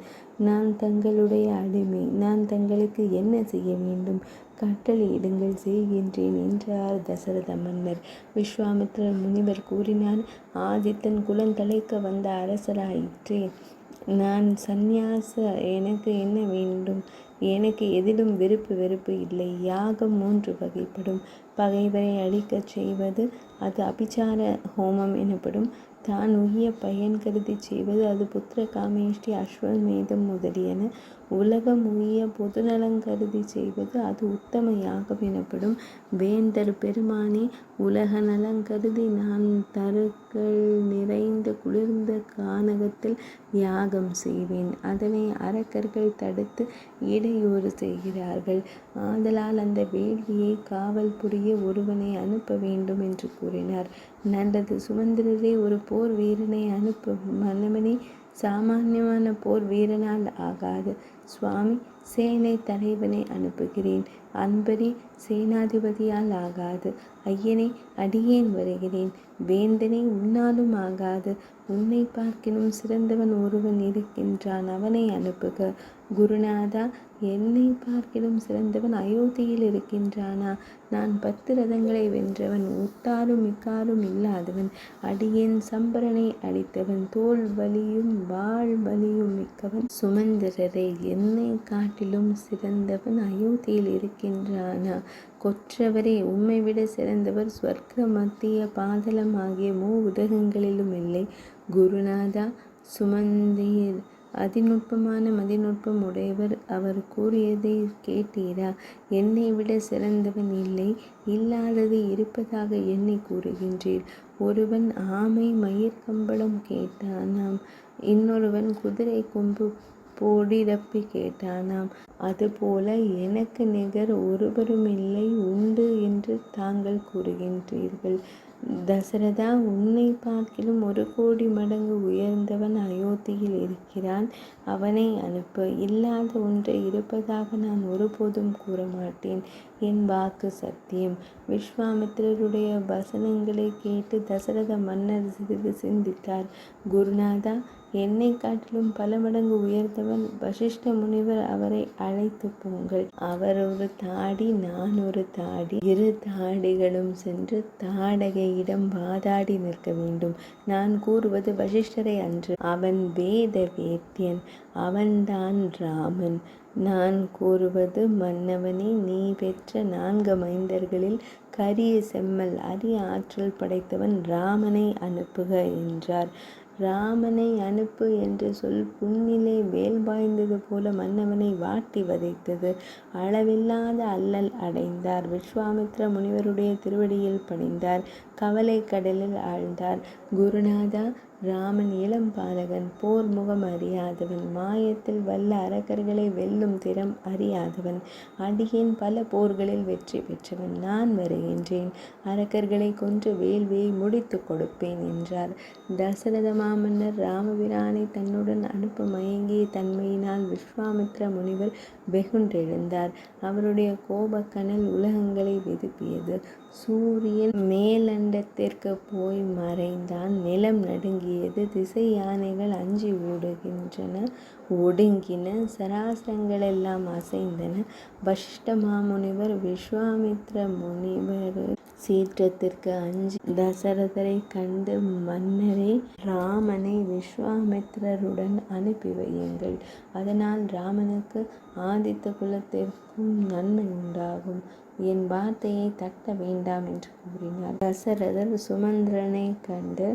நான் தங்களுடைய அடிமை. நான் தங்களுக்கு என்ன செய்ய வேண்டும்? கட்டளையிடுங்கள், செய்கின்றேன் என்றார் தசரத மன்னர். விஸ்வாமித்திரர் முனிவர் கூறினார். ஆதித்தன் குலந்தழைக்க வந்த அரசராயிற்றே, நான் சந்நியாச. எனக்கு என்ன வேண்டும்? எனக்கு எதிலும் வெறுப்பு இல்லை. யாகம் 3 வகைப்படும். பகைவரை அழிக்கச் செய்வது, அது அபிச்சார ஹோமம் எனப்படும். தான் உய்ய பயன் கருதி செய்வது, அது புத்திர காமேஷ்டி அஸ்வமேதம் முதலியன. உலகம் உய்ய பொதுநலங் கருதி செய்வது, அது உத்தம யாகம் எனப்படும். வேந்தர் பெருமானே, உலக நலங்கருதி நான் தருக்கள் நிறைந்த குளிர்ந்த கானகத்தில் யாகம் செய்வேன். அதனை அரக்கர்கள் தடுத்து இடையூறு செய்கிறார்கள். ஆதலால் அந்த வேள்வியை காவல் புரிய ஒருவனை அனுப்ப வேண்டும் என்று கூறினார். நல்லது சுமந்திரரே, ஒரு போர் வீரனை அனுப்ப. மன்னவனே, சாமானியமான போர் வீரனால் ஆகாது. சுவாமி, சேனை தலைவனை அனுப்புகிறேன். அன்பரே, சேனாதிபதியால் ஆகாது. ஐயனே, அடியேன் வருகிறேன். வேந்தனே, உன்னாலும் ஆகாது. உன்னை பார்க்கினும் சிறந்தவன் ஒருவன் இருக்கின்றான், அவனை அனுப்புக. குருநாதா, என்னை பார்க்கிலும் சிறந்தவன் அயோத்தியில் இருக்கின்றானா? நான் 10 ரதங்களை வென்றவன், உத்தாரும் மிக்காரும் இல்லாதவன், அடியேன் சம்பரனை அடித்தவன், தோல் வலியும் வாள் வலியும் மிக்கவன், சுமந்திரரை என்னை காட்டிலும் சிறந்தவன் அயோத்தியில் இருக்கின்றானா? கொற்றவரே, உம்மை விட சிறந்தவர் ஸ்வர்க்க மத்திய பாதளம் ஆகிய உலகங்களிலும் இல்லை. குருநாதா, சுமந்தீர் அதிநுட்பமான மதிநுட்பம் உடையவர். அவர் கூறியதை கேட்டீரா? என்னை விட சிறந்தவன் இல்லை, இல்லாதது இருப்பதாக எண்ணி கூறுகின்றீர். ஒருவன் ஆமை மயிர் கம்பளம் கேட்டானாம், இன்னொருவன் குதிரை கொம்பு பொடிரப்பி கேட்டானாம். அதுபோல எனக்கு நிகர் ஒருவருமில்லை உண்டு என்று தாங்கள் கூறுகின்றீர்கள். தசரதா, உன்னை பார்க்கிலும் 1 கோடி மடங்கு உயர்ந்தவன் அயோத்தியில் இருக்கிறான். அவனை அனுப்பு. இல்லாத ஒன்றை இருப்பதாக நான் ஒருபோதும் கூற மாட்டேன். என் வாக்கு சத்தியம். விஸ்வாமித்திரருடைய வசனங்களை கேட்டு தசரத மன்னர் சிறிது சிந்தித்தார். குருநாதா, என்னை காட்டிலும் பல மடங்கு உயர்ந்தவன் வசிஷ்ட முனிவர், அவரை அழைத்து போங்கள். அவர் ஒரு தாடி, நான் ஒரு தாடி, 2 தாடிகளும் சென்று தாடகையிடம் வாதாடி நிற்க வேண்டும். நான் கூறுவது வசிஷ்டரை அன்று, அவன் வேத வேத்யன், அவன்தான் ராமன். நான் கூறுவது, மன்னவனே, நீ பெற்ற 4 மைந்தர்களில் கரிய செம்மல் அரிய ஆற்றல் படைத்தவன் ராமனை அனுப்புக என்றார். ராமனை அனுப்பு என்ற சொல் புண்ணிலே வேல் பாய்ந்தது போல மன்னவனை வாட்டி வதைத்தது. அளவில்லாத அல்லல் அடைந்தார். விஸ்வாமித்ர முனிவருடைய திருவடியில் பணிந்தார். கவலை கடலில் ஆழ்ந்தார். குருநாதா, ராமன் இளம் பாலகன், போர் முகம் அறியாதவன், மாயத்தில் வல்ல அரக்கர்களை வெல்லும் திறம் அறியாதவன், அடியேன் பல போர்களில் வெற்றி பெற்றவன். நான் வருகின்றேன், அரக்கர்களை கொன்று வேள்வியை முடித்து கொடுப்பேன் என்றார். தசரத மாமன்னர் ராமபிரானை தன்னுடன் அனுப்ப மயங்கிய தன்மையினால் விஸ்வாமித்ர முனிவர் வெகுண்டெழுந்தார். அவருடைய கோபக்கனல் உலகங்களை வெதுப்பியது. சூரியன் மேலண்டத்திற்கு போய் மறைந்தான். நிலம் நடுங்கியது. திசை யானைகள் அஞ்சி ஒடுங்கின. சராசரங்களெல்லாம் அசைந்தன. வசிஷ்ட மாமுனிவர் விஸ்வாமித்ர முனிவர் சீற்றத்திற்கு அஞ்சி தசரதரை கண்டு, மன்னரே, ராமனை விஸ்வாமித்திரருடன் அனுப்பி வையுங்கள். அதனால் ராமனுக்கு ஆதித்த குலத்திற்கும் நன்மை உண்டாகும். என் வார்த்தையை தட்ட வேண்டாம் என்று கூறினார். தசரதர் சுமந்திரனை கண்டு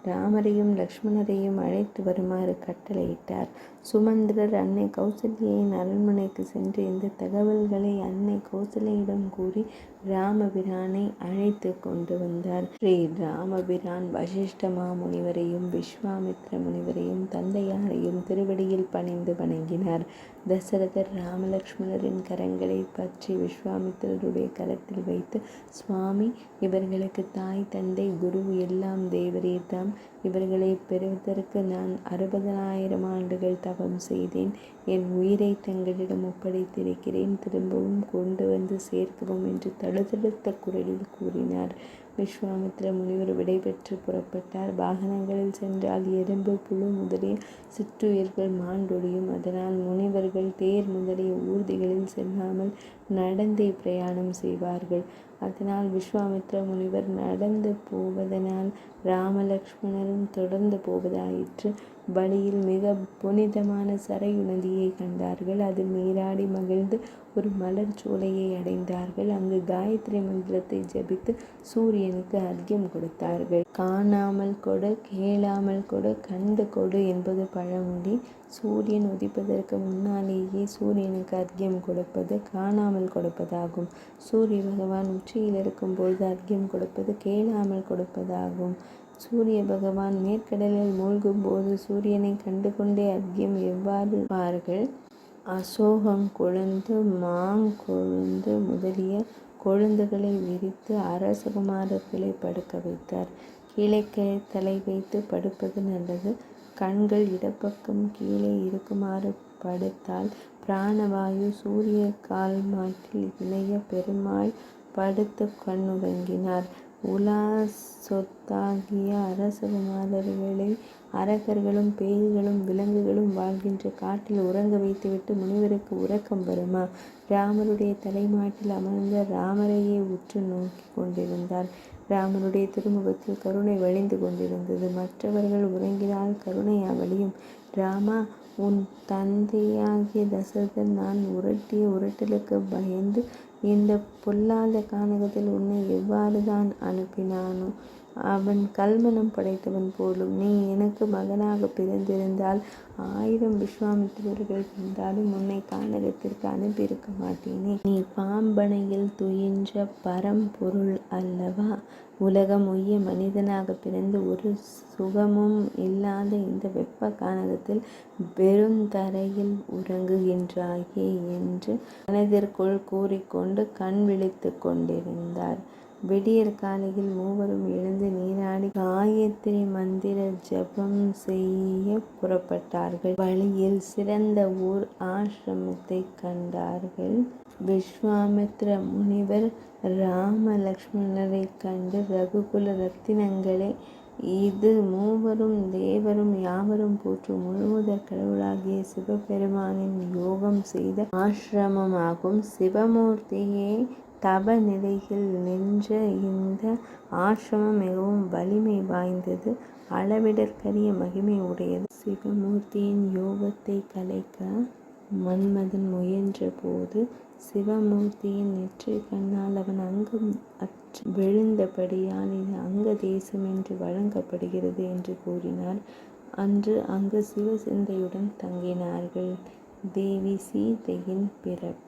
ராமரையும் லக்ஷ்மணரையும் அழைத்து வருமாறு கட்டளையிட்டார். சுமந்திரர் அன்னை கௌசல்யின் அரண்மனைக்கு சென்று இந்த தகவல்களை அன்னை கௌசல்யிடம் கூறி ராமபிரானை அழைத்து கொண்டு வந்தார். ஸ்ரீ ராமபிரான் வசிஷ்ட மாமுனிவரையும் விஸ்வாமித்ர முனிவரையும் தந்தையாரையும் திருவடியில் பணிந்து வணங்கினார். தசரதர் ராமலக்ஷ்மணரின் கரங்களை பற்றி விஸ்வாமித்திரருடைய கரத்தில் வைத்து, சுவாமி, இவர்களுக்கு தாய், தந்தை, குரு எல்லாம் தேவரீர்தாம். இவர்களை பெறுவதற்கு நான் 60,000 ஆண்டுகள் தவம் செய்தேன். என் உயிரை தங்களிடம் ஒப்படைத்திருக்கிறேன். திரும்பவும் கொண்டு வந்து சேர்க்கவும் என்று தடுத்தடுத்த குரலில் கூறினார். விஸ்வாமித்ர முனிவர் விடைபெற்று புறப்பட்டார். வாகனங்களில் சென்றால் எறும்பு, புழு முதலிய சிற்றுயிர்கள் மாண்டொழியும். அதனால் முனிவர்கள் தேர் முதலிய ஊர்திகளில் செல்லாமல் நடந்தே பிரயாணம் செய்வார்கள். அதனால் விஸ்வாமித்ர முனிவர் நடந்து போவதனால் ராமலக்ஷ்மணரும் தொடர்ந்து போவதாயிற்று. வழியில் மிக புனிதமான சரையு நதியை கண்டார்கள். அதில் நீராடி மகிழ்ந்து ஒரு மலர் சோலையை அடைந்தார்கள். அங்கு காயத்ரி மந்திரத்தை ஜபித்து சூரியனுக்கு அர்க்கியம் கொடுத்தார்கள். காணாமல் கொடு, கேளாமல் கொடு, கண்டு கொடு என்பது பழமொழி. சூரியன் உதிப்பதற்கு முன்னாலேயே சூரியனுக்கு அர்க்கியம் கொடுப்பது காணாமல் கொடுப்பதாகும். சூரிய பகவான் உச்சியில் இருக்கும் பொழுது அர்க்கியம் கொடுப்பது கேளாமல் கொடுப்பதாகும். சூரிய பகவான் மேற்கடலில் மூழ்கும் போது சூரியனை கண்டு கொண்டே அர்க்கியம் எவ்வாறு பார்கள்? அசோகங்கொழுந்து, மாங்கொழுந்து முதலிய கொழுந்துகளை விரித்து அரசகுமாரர்களை படுக்க வைத்தார். கீழே தலை வைத்து படுப்பது நல்லது. கண்கள் இடப்பக்கம் கீழே இருக்குமாறு படுத்தால் பிராணவாயு சூரிய கால்மாட்டில் இணைய பெருமாள் படுத்து கண்ணுறங்கினார். உலா சொத்தாகிய அரசகுமாரர்களை அரக்கர்களும் பேய்களும் விலங்குகளும் வாழ்கின்ற காட்டில் உறங்க வைத்துவிட்டு முனிவருக்கு உறக்கம் வருமா? ராமருடைய தலைமாட்டில் அமர்ந்த ராமரையே உற்று நோக்கி கொண்டிருந்தார். ராமருடைய திருமுகத்தில் கருணை வழிந்து கொண்டிருந்தது. மற்றவர்கள் உறங்கினால் கருணையா வழியும்? ராமா, உன் தந்தையாகிய தசரதன் நான் உருட்டிய உருட்டலுக்கு பயந்து இந்த பொல்லாத கானகத்தில் உன்னை எவ்வாறு தான் அனுப்பினானோ? அவன் கல்மனம் படைத்தவன் போலும். நீ எனக்கு மகனாக பிறந்திருந்தால் 1000 விஸ்வாமித்திரர்கள் இருந்தாலும் உன்னை கானகத்திற்கு அனுப்பியிருக்க மாட்டேனே. நீ பாம்பனையில் துயின்ற பரம்பொருள் அல்லவா? உலகம் உய்ய மனிதனாக பிறந்து ஒரு சுகமும் இல்லாத இந்த வெப்ப கானகத்தில் பெருந்தரையில் உறங்குகின்றாயே என்று மனதிற்குள் கூறிக்கொண்டு கண் விழித்து கொண்டிருந்தார். விடியற் காலையில் மூவரும் எழுந்து நீராடி காயத்ரி மந்திர ஜபம் செய்ய புறப்பட்டார்கள். வழியில் சிறந்த ஓர் ஆசிரமத்தை கண்டார்கள். விஸ்வாமித்ர முனிவர் ராம லக்ஷ்மணரை கண்டு, ரகுகுல ரத்தினங்களே, இது மூவரும் தேவரும் யாவரும் போற்றும் முழுமுதற் கடவுளாகிய சிவபெருமானின் யோகம் செய்த ஆசிரமமாகும். சிவமூர்த்தியே தப நிலையில் நின்ற இந்த ஆசிரமம் மிகவும் வலிமை வாய்ந்தது, அளவிடற்கரிய மகிமை உடையது. சிவமூர்த்தியின் யோகத்தை கலைக்க மன்மதன் முயன்ற போது சிவமூர்த்தியின் நெற்றி கண்ணால் அவன் அங்கம் விழுந்தபடியால் இது அங்க தேசம் என்று வழங்கப்படுகிறது என்று கூறினார். அன்று அங்கு சிவசிந்தையுடன் தங்கினார்கள். தேவி சீதையின் பிறப்பு.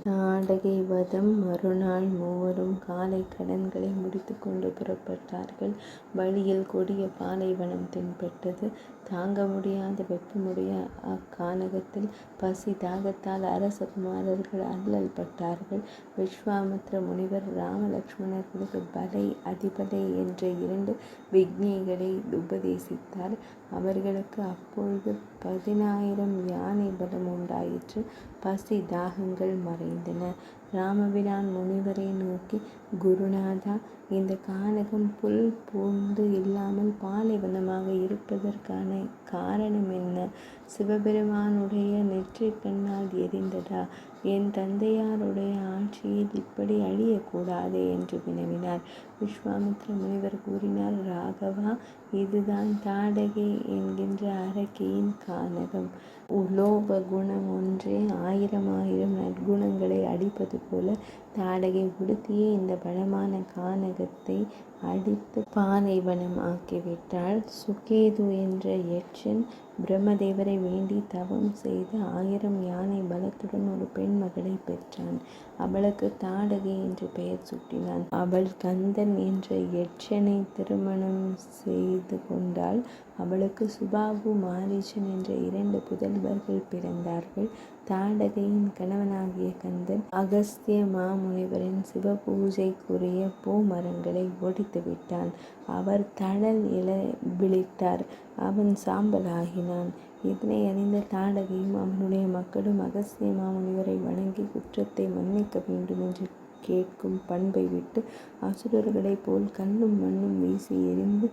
தாடகை வதம். மறுநாள் மூவரும் காலை கடன்களை முடித்து கொண்டு புறப்பட்டார்கள். வழியில் கொடிய பாலைவனம் தென்பட்டது. தாங்க முடியாத வெப்பமுடைய அக்கானகத்தில் பசி தாகத்தால் அரசகுமாரர்கள் அல்லல் பட்டார்கள். விஸ்வாமித்ர முனிவர் ராம லக்ஷ்மணர்களுக்கு பலை அதிபலை என்ற 2 விக்ஞைகளை உபதேசித்தார். அவர்களுக்கு அப்பொழுது 10,000 யானை பலம் உண்டாயிற்று. பசி தாகங்கள் மறைந்தன. ராமபிரான் முனிவரை நோக்கி, குருநாதா, இந்த கானகம் புல் பூண்டு இல்லாமல் பாலைவனமாக இருப்பதற்கான காரணம் என்ன? சிவபெருமானுடைய நெற்றி கண்ணால் எரிந்ததா? என் தந்தையாருடைய ஆட்சியில் இப்படி அழியக்கூடாதே என்று வினவினார். விஸ்வாமித்ர முனிவர் கூறினார், ராகவா, இதுதான் தாடகை என்கின்ற அரக்கியின் கானகம். உலோப குணம் ஒன்றே 1000 நற்குணங்களை அடிப்பது போல தாடகை உடுத்தியே இந்த பலமான கானகத்தை அடித்து பாலைவனம் ஆக்கிவிட்டாள். சுகேது என்ற யட்சன் பிரம்மதேவரை வேண்டி தவம் செய்து 1000 யானை பலத்துடன் ஒரு பெண் மகளை பெற்றான். அவளுக்கு தாடகை என்று பெயர் சூட்டினான். அவள் கந்தன் என்ற யட்சனை திருமணம் செய்து கொண்டாள். அவளுக்கு சுபாபு, மாரீச்சன் என்ற 2 புதல்வர்கள் பிறந்தார்கள். தாடகையின் கணவனாகிய கந்தன் அகஸ்திய மாமுனிவரின் சிவபூஜைக்குரிய பூமரங்களை ஒடித்து விட்டான். அவர் தழல் இல விழித்தார். அவன் சாம்பலாகினான். இதனை அறிந்த தாடகையும் அவனுடைய மக்களும் அகஸ்திய மாமுனிவரை வணங்கி குற்றத்தை மன்னிக்க வேண்டும் என்று கேட்கும் பண்பை விட்டு அசுரர்களைப் போல் கல்லும் மண்ணும் வீசி எறிந்து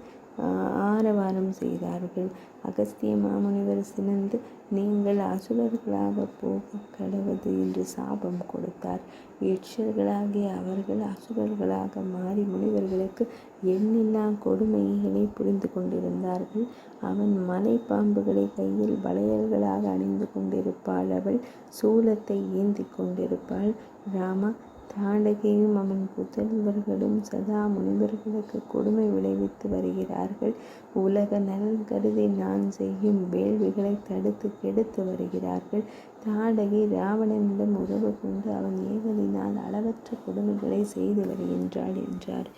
ஆரவாரம் செய்தார்கள். அகஸ்திய மாமுனிவர் சினந்து, நீங்கள் அசுரர்களாக போக கடவது என்று சாபம் கொடுத்தார். யட்சர்களாகிய அவர்கள் அசுரர்களாக மாறி முனிவர்களுக்கு எண்ணில்லா கொடுமைகளை புரிந்து கொண்டிருந்தார்கள். அவன் மலை பாம்புகளை கையில் வளையல்களாக அணிந்து கொண்டிருப்பாள். அவள் சூலத்தை ஏந்தி கொண்டிருப்பாள். ராமா, தாடகையும் அவன் புதல்வர்களும் சதா முனிவர்களுக்கு கொடுமை விளைவித்து வருகிறார்கள். உலக நலன் கருதி நான் செய்யும் வேள்விகளை தடுத்து கெடுத்து வருகிறார்கள். தாடகை ராவணனிடம் உறவு கொண்டு அவன் ஏவலினால் அளவற்ற கொடுமைகளை செய்து வருகின்றாள் என்றார்.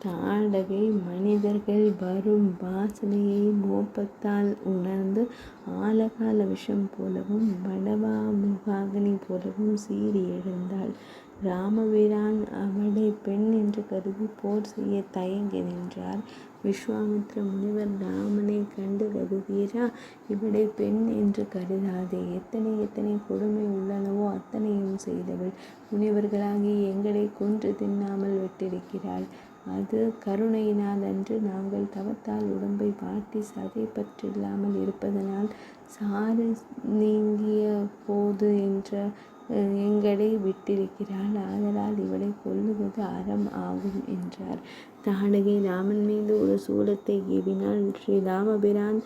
தாடகை மனிதர்கள் வரும் வாசனையை மோப்பத்தால் உணர்ந்து ஆலகால விஷம் போலவும் வடவா முகாகினி போலவும் சீறி எழுந்தாள். ராமபிரான் அவளை பெண் என்று கருதி போர் செய்ய தயங்கி நின்றார். விஸ்வாமித்ர முனிவர் ராமனை கண்டு, ரகுவீரா, இவளை பெண் என்று கருதாதே. எத்தனை கொடுமை உள்ளனவோ அத்தனையும் செய்தவள். முனிவர்களாகி எங்களை கொன்று தின்னாமல் விட்டிருக்கிறாள். அது கருணையினால் அன்று. நாங்கள் தவத்தால் உடம்பை வாட்டி சதை பற்றில்லாமல் இருப்பதனால் சாறு நீங்கிய போது என்ற எங்களை விட்டிருக்கிறாள். ஆதலால் இவளை கொல்லுவது அறம் ஆகும் என்றார். தாடகை ராமன் மீது ஒரு சூலத்தை ஏவினாள். ஸ்ரீ ராமபிரான்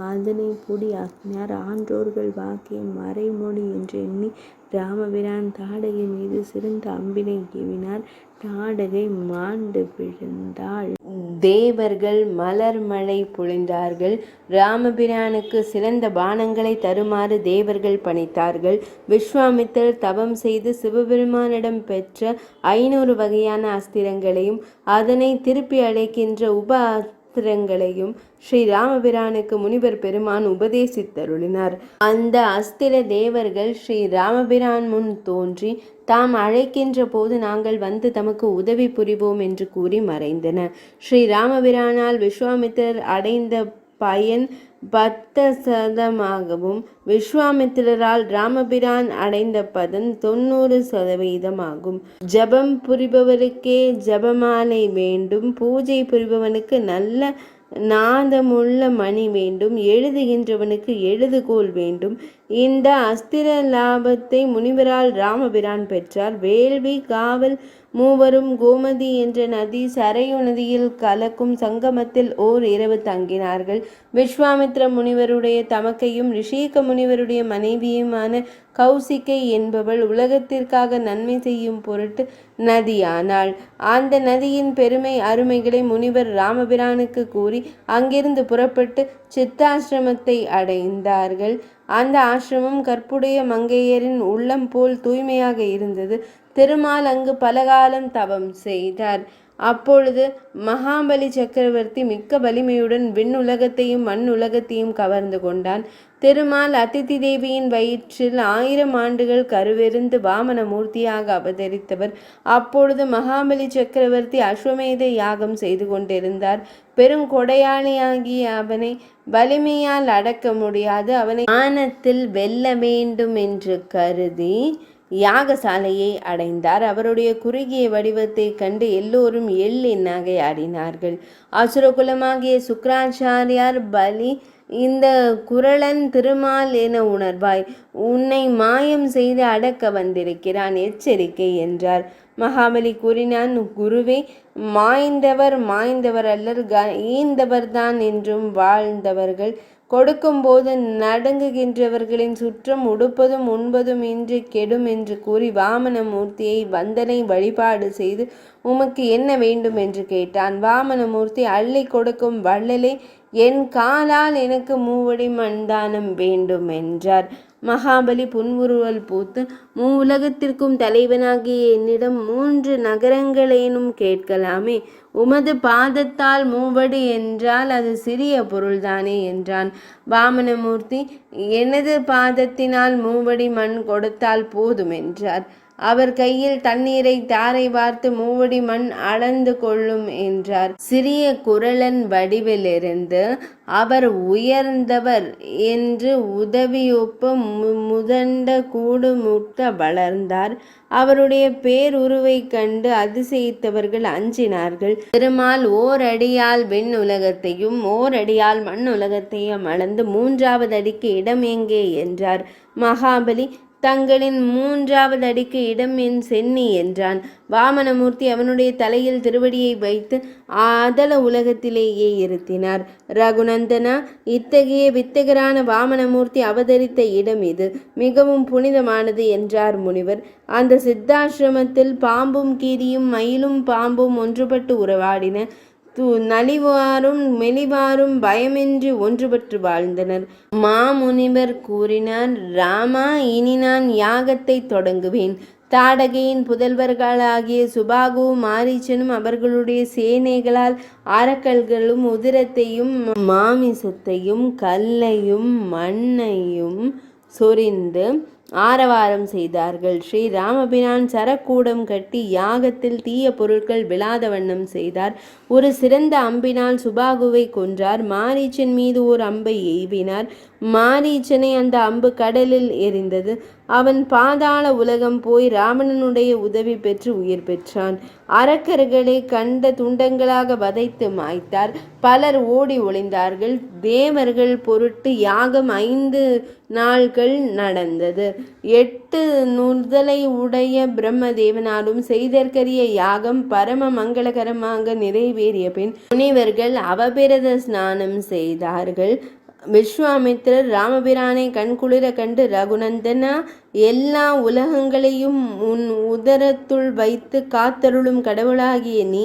அதனை பொடியாக்கினார். ஆன்றோர்கள் வாக்கியம் மறைமொழி என்று எண்ணி ராமபிரான் தாடகை மீது சிறந்த அம்பினை ஏவினார். தாடகை மாண்டு விழுந்தாள். தேவர்கள் மலர் மழை பொழிந்தார்கள். ராமபிரானுக்கு சிறந்த பானங்களை தருமாறு தேவர்கள் பணித்தார்கள். விஸ்வாமித்திரர் தவம் செய்து சிவபெருமானிடம் பெற்ற 500 வகையான அஸ்திரங்களையும் அதனை திருப்பி அழைக்கின்ற அஸ்திரங்களையும் ஸ்ரீ ராமபிரானுக்கு முனிவர் பெருமான் உபதேசித்தருளினார். அந்த அஸ்திர தேவர்கள் ஸ்ரீ ராமபிரான் முன் தோன்றி தாம் அழைக்கின்ற போது நாங்கள் வந்து தமக்கு உதவி புரிவோம் என்று கூறி மறைந்தன. ஸ்ரீ ராமபிரானால் விஸ்வாமித்திரர் அடைந்த பயன் 10% விஸ்வாமித்திரரால் ராமபிரான் அடைந்த பதன் 90% ஜபம் புரிபவருக்கே ஜபமாலை வேண்டும். பூஜை புரிபவனுக்கு நல்ல நாதமுள்ள மணி வேண்டும். எழுதுகின்றவனுக்கு எழுதுகோல் வேண்டும். இந்த அஸ்திர லாபத்தை முனிவரால் ராமபிரான் பெற்றார். வேள்வி காவல் மூவரும் கோமதி என்ற நதி சரையு நதியில் கலக்கும் சங்கமத்தில் ஓர் இரவு தங்கினார்கள். விஸ்வாமித்ர முனிவருடைய தமக்கையும் ரிஷிக முனிவருடைய மனைவியுமான கௌசிகை என்பவள் உலகத்திற்காக நன்மை செய்யும் பொருட்டு நதியானாள். அந்த நதியின் பெருமை அருமைகளை முனிவர் ராமபிரானுக்கு கூறி அங்கிருந்து புறப்பட்டு சித்தாசிரமத்தை அடைந்தார்கள். அந்த ஆசிரமம் கற்புடைய மங்கையரின் உள்ளம் போல் தூய்மையாக இருந்தது. திருமால் அங்கு பலகாலம் தவம் செய்தார். அப்பொழுது மகாபலி சக்கரவர்த்தி மிக்க வலிமையுடன் விண்ணுலகத்தையும் மண் உலகத்தையும் கவர்ந்து கொண்டான். திருமால் அதிதி தேவியின் வயிற்றில் 1000 ஆண்டுகள் கருவெறிந்து வாமன மூர்த்தியாக அவதரித்தவர். அப்பொழுது மகாபலி சக்கரவர்த்தி அஸ்வமேத யாகம் செய்து கொண்டிருந்தார். பெருங்கொடையாளியாகிய அவனை வலிமையால் அடக்க முடியாது. அவனை ஞானத்தில் வெல்ல வேண்டும் என்று கருதி யாகசாலையை அடைந்தார். அவருடைய குறுகிய வடிவத்தை கண்டு எல்லோரும் எண்ணாக ஆடினார்கள். அசுரகுலமாகிய சுக்ராச்சாரியார் பலி, இந்த குரலன் திருமால் என உணர்வாய், உன்னை மாயம் செய்து அடக்க வந்திருக்கிறான், எச்சரிக்கை என்றார். மகாபலி கூறினான், குருவே, மாய்ந்தவர் அல்லர், ஈந்தவர்தான் என்றும் வாழ்ந்தவர்கள். கொடுக்கும்போது நடுங்குகின்றவர்களின் சுற்றம் உடுப்பதும் உண்பதும் இன்றி கெடும் என்று கூறி வாமன மூர்த்தியை வந்தனை வழிபாடு செய்து உமக்கு என்ன வேண்டும் என்று கேட்டான். வாமனமூர்த்தி, அள்ளி கொடுக்கும் வள்ளலே, என் காலால் எனக்கு 3 மண்தானம் வேண்டும் என்றார். மகாபலி புன்முறுவல் பூத்து, உலகத்திற்கும் தலைவனாகிய என்னிடம் 3 நகரங்களேனும் கேட்கலாமே, உமது பாதத்தால் 3 என்றால் அது சிறிய பொருள்தானே என்றான். வாமனமூர்த்தி, எனது பாதத்தினால் 3 மண் கொடுத்தால் போதும் என்றார். அவர் கையில் தண்ணீரை தாரை வார்த்து 3 மண் அளந்து கொள்ளும் என்றார். சிறிய குரலன் வடிவிலிருந்து அவர் உயர்ந்தவர் என்று உதவியொப்ப முதண்ட கூடு முட்ட வளர்ந்தார். அவருடைய பேருருவை கண்டு அதிசயித்தவர்கள் அஞ்சினார்கள். பெருமாள் ஓரடியால் விண் உலகத்தையும் ஓரடியால் மண் உலகத்தையும் அளந்து 3வது அடிக்கு இடம் எங்கே என்றார். மகாபலி, தங்களின் 3வது அடிக்கு இடம் என் சென்னி என்றான். வாமனமூர்த்தி அவனுடைய தலையில் திருவடியை வைத்து அதல உலகத்திலேயே இருத்தினார். ரகுநந்தனா, இத்தகைய வித்தகரான வாமனமூர்த்தி அவதரித்த இடம் இது மிகவும் புனிதமானது என்றார் முனிவர். அந்த சித்தாசிரமத்தில் பாம்பும் கீரியும் மயிலும் பாம்பும் ஒன்றுபட்டு உறவாடின. நலிவாரும் மெலிவாரும் பயமின்றி ஒன்றுபட்டு வாழ்ந்தனர். மாமுனிவர் கூறினார், ராமா, இனி நான் யாகத்தை தொடங்குவேன். தாடகையின் புதல்வர்களாகிய சுபாகுவும் மாரீச்சனும் அவர்களுடைய சேனைகளால் அரக்கல்களும் உதிரத்தையும் மாமிசத்தையும் கல்லையும் மண்ணையும் சொரிந்து ஆரவாரம் செய்தார்கள். ஸ்ரீ ராமபிரான் சரக்கூடம் கட்டி யாகத்தில் தீய பொருட்கள் விழாத வண்ணம் செய்தார். ஒரு சிறந்த அம்பினால் சுபாகுவை கொன்றார். மாரீச்சன் மீது ஓர் அம்பை எய்வினார். மாரீச்சனை அந்த அம்பு கடலில் எரிந்தது. அவன் பாதாள உலகம் போய் ராவணனுடைய உதவி பெற்று உயிர் பெற்றான். அரக்கர்களை கண்ட துண்டங்களாக வதைத்து மாய்த்தார். பலர் ஓடி ஒளிந்தார்கள். தேவர்கள் பொருட்டு யாகம் 5 நாள்கள் நடந்தது. 8 நுதலை உடைய பிரம்மதேவனாலும் செய்தற்கரிய யாகம் பரம மங்களகரமாக நிறைவேறிய பின் முனிவர்கள் அவபிரத ஸ்நானம் செய்தார்கள். விஸ்வாமித்திரர் ராமபிரானை கண்குளிர கண்டு, ரகுநந்தனா, எல்லா உலகங்களையும் உன் உதரத்துள் வைத்து காத்தருளும் கடவுளாகிய நீ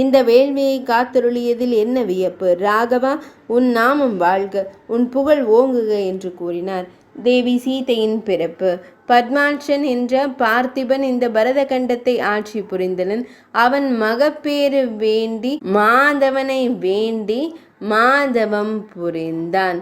இந்த வேள்வியை காத்தருளியதில் என்ன வியப்பு? ராகவா, உன் நாமம் வாழ்க, உன் புகழ் ஓங்குக என்று கூறினார். தேவி சீதையின் பிறப்பு. பத்மாட்சன் என்ற பார்த்திபன் இந்த பரதகண்டத்தை ஆட்சி புரிந்தனன். அவன் மகப்பேறு வேண்டி மாதவனை வேண்டி மாதவம் புரிந்தான்.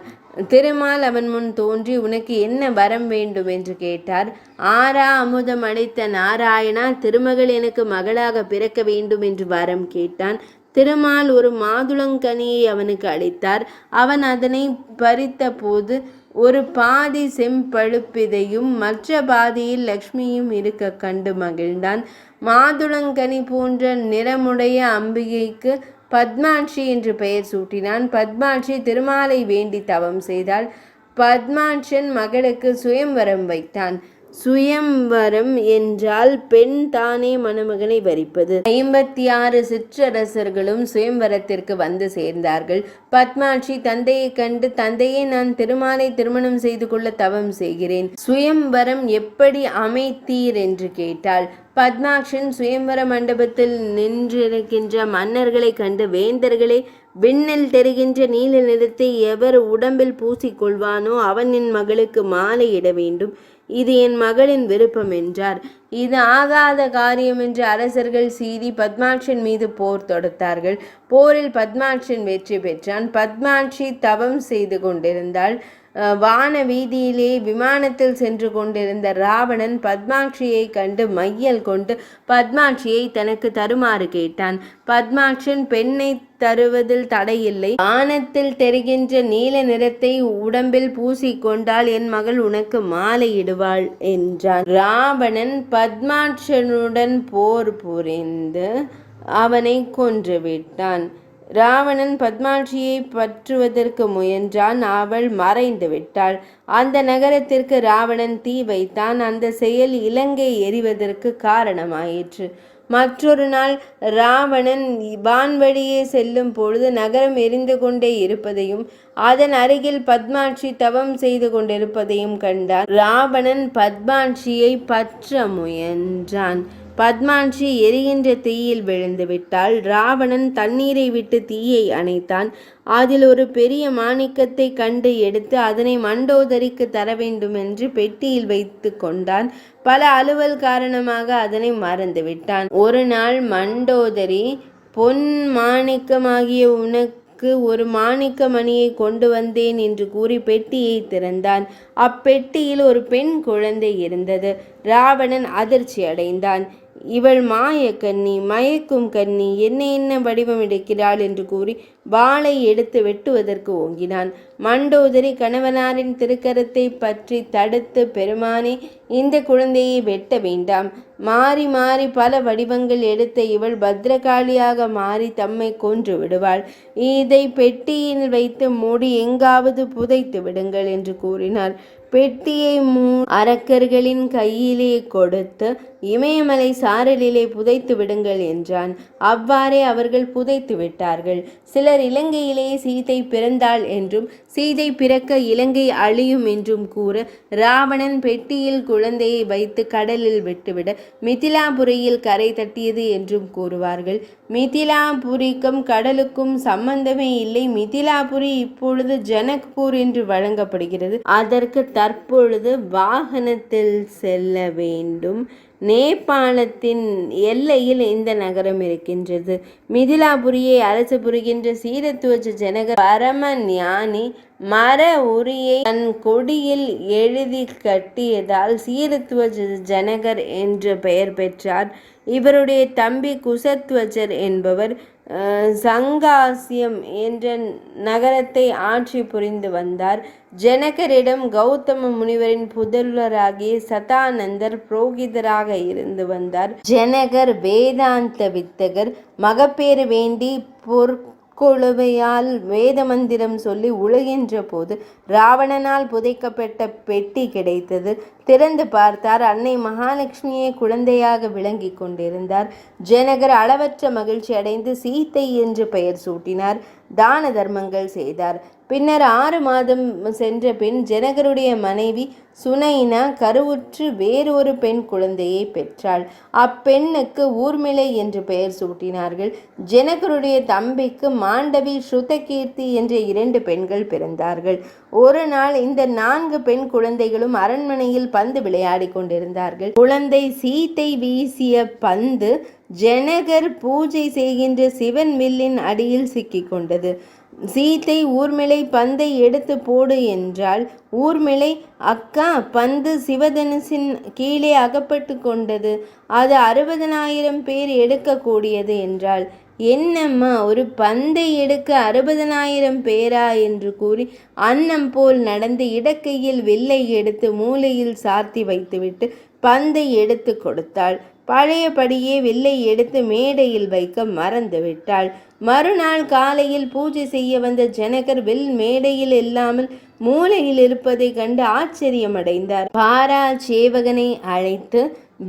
திருமால் அவன் முன் தோன்றி, உனக்கு என்ன வரம் வேண்டும் என்று கேட்டார். ஆரா அமுதம் அளித்த நாராயணா, திருமகள் எனக்கு மகளாக பிறக்க வேண்டும் என்று வரம் கேட்டான். திருமால் ஒரு மாதுளங்கனியை அவனுக்கு அளித்தார். அவன் அதனை பறித்த போது ஒரு பாதி செம்பழுப்பிதையும் மற்ற பாதியில் லக்ஷ்மியும் இருக்க கண்டு மகிழ்ந்தான். மாதுளங்கனி போன்ற நிறமுடைய அம்பிகைக்கு பத்மாட்சி என்று பெயர் சூட்டினான். பத்மாட்சி திருமாலை வேண்டி தவம் செய்தாள். பத்மாட்சன் மகளுக்கு சுயம்வரம் வைத்தான். சுயம்வரம் என்றால் பெண் தானே மணமகனை வரிப்பது. 56 சிற்றரசர்களும் சுயம்வரத்திற்கு வந்து சேர்ந்தார்கள். பத்மாட்சி தந்தையை கண்டு, தந்தையே, நான் திருமாலை திருமணம் செய்து கொள்ள தவம் செய்கிறேன். சுயம்வரம் எப்படி அமைத்தீர் என்று கேட்டாள். பத்மாட்சன் சுயம்வர மண்டபத்தில் நின்றிருக்கின்ற மன்னர்களை கண்டு, வேந்தர்களே, விண்ணில் தெரிகின்ற நீல நிறத்தை எவர் உடம்பில் பூசிக்கொள்வானோ அவன் என் மகளுக்கு மாலையிட வேண்டும். இது என் மகளின் விருப்பம் என்றார். இது ஆகாத காரியம் என்று அரசர்கள் சீறி பத்மாட்சன் மீது போர் தொடுத்தார்கள். போரில் பத்மாட்சன் வெற்றி பெற்றான். பத்மாட்சி தவம் செய்து கொண்டிருந்தாள். வான வீதியிலே விமானத்தில் சென்று கொண்டிருந்த ராவணன் பத்மாட்சியை கண்டு மையல் கொண்டு பத்மாட்சியை தனக்கு தருமாறு கேட்டான். பத்மாட்சன் பெண்ணை தருவதில் தடையில்லை, வானத்தில் தெரிகின்ற நீல நிறத்தை உடம்பில் பூசிக்கொண்டால் என் மகள் உனக்கு மாலையிடுவாள் என்றான். ராவணன் பத்மாட்சனுடன் போர் புரிந்து அவனை கொன்றுவிட்டான். ராவணன் பத்மாட்சியை பற்றுவதற்கு முயன்றான். அவள் மறைந்து விட்டாள். அந்த நகரத்திற்கு ராவணன் தீ வைத்தான். அந்த செயல் இலங்கை எரிவதற்கு காரணமாயிற்று. மற்றொரு நாள் ராவணன் வான்வழியே செல்லும் பொழுது நகரம் எரிந்து கொண்டே இருப்பதையும் அதன் அருகில் பத்மாட்சி தவம் செய்து கொண்டிருப்பதையும் கண்டான். ராவணன் பத்மாட்சியை பற்ற முயன்றான். பத்மாட்சி எரிகின்ற தீயில் விழுந்து விட்டாள். ராவணன் தண்ணீரை விட்டு தீயை அணைத்தான். அதில் ஒரு பெரிய மாணிக்கத்தை கண்டு எடுத்து அதனை மண்டோதரிக்கு தர வேண்டும் என்று பெட்டியில் வைத்து கொண்டான். பல அலுவல் காரணமாக அதனை மறந்துவிட்டான். ஒரு நாள் மண்டோதரி, பொன் மாணிக்கமாகிய உனக்கு ஒரு மாணிக்க மணியை கொண்டு வந்தேன் என்று கூறி பெட்டியை திறந்தான். அப்பெட்டியில் ஒரு பெண் குழந்தை இருந்தது. ராவணன் அதிர்ச்சி அடைந்தான். இவள் மாயக்கன்னி, மயக்கும் கன்னி, என்ன வடிவம் எடுக்கிறாள் என்று கூறி வாளை எடுத்து வெட்டுவதற்கு ஓங்கினான். மண்டோதரி கணவனாரின் திருக்கரத்தை பற்றி தடுத்து, பெருமானே, இந்த குழந்தையை வெட்ட வேண்டாம். மாறி மாறி பல வடிவங்கள் எடுத்த இவள் பத்ரகாளியாக மாறி தம்மை கொன்று விடுவாள். இதை பெட்டியில் வைத்து மூடி எங்காவது புதைத்து விடுங்கள் என்று கூறினார். பெட்டியை அரக்கர்களின் கையிலே கொடுத்து இமயமலை சாரலிலே புதைத்து விடுங்கள் என்றான். அவ்வாறே அவர்கள் புதைத்து விட்டார்கள். சிலர் இலங்கையிலே சீதை பிறந்தாள் என்றும் சீதை பிறக்க இலங்கை அழியும் என்றும் கூற ராவணன் பெட்டியில் குழந்தையை வைத்து கடலில் விட்டுவிட மிதிலாபுரியில் கரை தட்டியது என்றும் கூறுவார்கள். மிதிலாபுரிக்கும் கடலுக்கும் சம்பந்தமே இல்லை. மிதிலாபுரி இப்பொழுது ஜனக்பூர் என்று வழங்கப்படுகிறது. அதற்கு தற்பொழுது வாகனத்தில் செல்ல வேண்டும். நேபாளத்தின் எல்லையில் இந்த நகரம் இருக்கின்றது. மிதிலாபுரியை அரசு புரிகின்ற சீரத்வஜ ஜனகர் பரம ஞானி மர உரியை தன் கொடியில் எழுதி கட்டியதால் சீரத்வஜ ஜனகர் என்ற பெயர் பெற்றார். இவருடைய தம்பி குசத்வஜர் என்பவர் சங்காசியம் என்ற நகரத்தை ஆட்சி புரிந்து வந்தார். ஜனகரிடம் கௌதம முனிவரின் புதல்வராகிய சதானந்தர் புரோகிதராக இருந்து வந்தார். ஜனகர் வேதாந்த வித்தகர். மகப்பேறு வேண்டி பொற்கொழுவையால் வேத மந்திரம் சொல்லி உலகின்ற போது ராவணனால் புதைக்கப்பட்ட பெட்டி கிடைத்தது. திறந்து பார்த்தார். அன்னை மகாலட்சுமியே குழந்தையாக விளங்கி கொண்டிருந்தார். ஜனகர் அளவற்ற மகிழ்ச்சி அடைந்து சீத்தை என்று பெயர் சூட்டினார். தான தர்மங்கள் செய்தார். பின்னர் 6 மாதம் சென்ற பின் ஜனகருடைய மனைவி சுனைனா கருவுற்று வேறொரு பெண் குழந்தையை பெற்றாள். அப்பெண்ணுக்கு ஊர்மிளை என்று பெயர் சூட்டினார்கள். ஜனகருடைய தம்பிக்கு மாண்டவி, ஸ்ருதகீர்த்தி என்ற 2 பெண்கள் பிறந்தார்கள். ஒரு நாள் இந்த 4 பெண் குழந்தைகளும் அரண்மனையில் பந்து விளையாடி கொண்டிருந்தார்கள். குழந்தை சீத்தை வீசிய பந்து ஜனகர் பூஜை செய்கின்ற சிவன் வில்லின் அடியில் சிக்கிக் கொண்டது. சீத்தை ஊர்மிளை பந்தை எடுத்து போடு என்றாள். ஊர்மிளை, அக்கா, பந்து சிவதனுசின் கீழே அகப்பட்டு கொண்டது, அது 60,000 பேர் எடுக்கக்கூடியது என்றாள். என்னம்மா, ஒரு பந்தை எடுக்க 60,000 பேரா என்று கூறி அன்னம் போல் நடந்து இடக்கையில் வில்லை எடுத்து மூலையில் சார்த்தி வைத்துவிட்டு பந்தை எடுத்து கொடுத்தாள். பழையபடியே வில்லை எடுத்து மேடையில் வைக்க மறந்து விட்டாள். மறுநாள் காலையில் பூஜை செய்ய வந்த ஜனகர் வில் மேடையில் இல்லாமல் மூலையில் இருப்பதை கண்டு ஆச்சரியமடைந்தார். பாராசேவகனை அழைத்து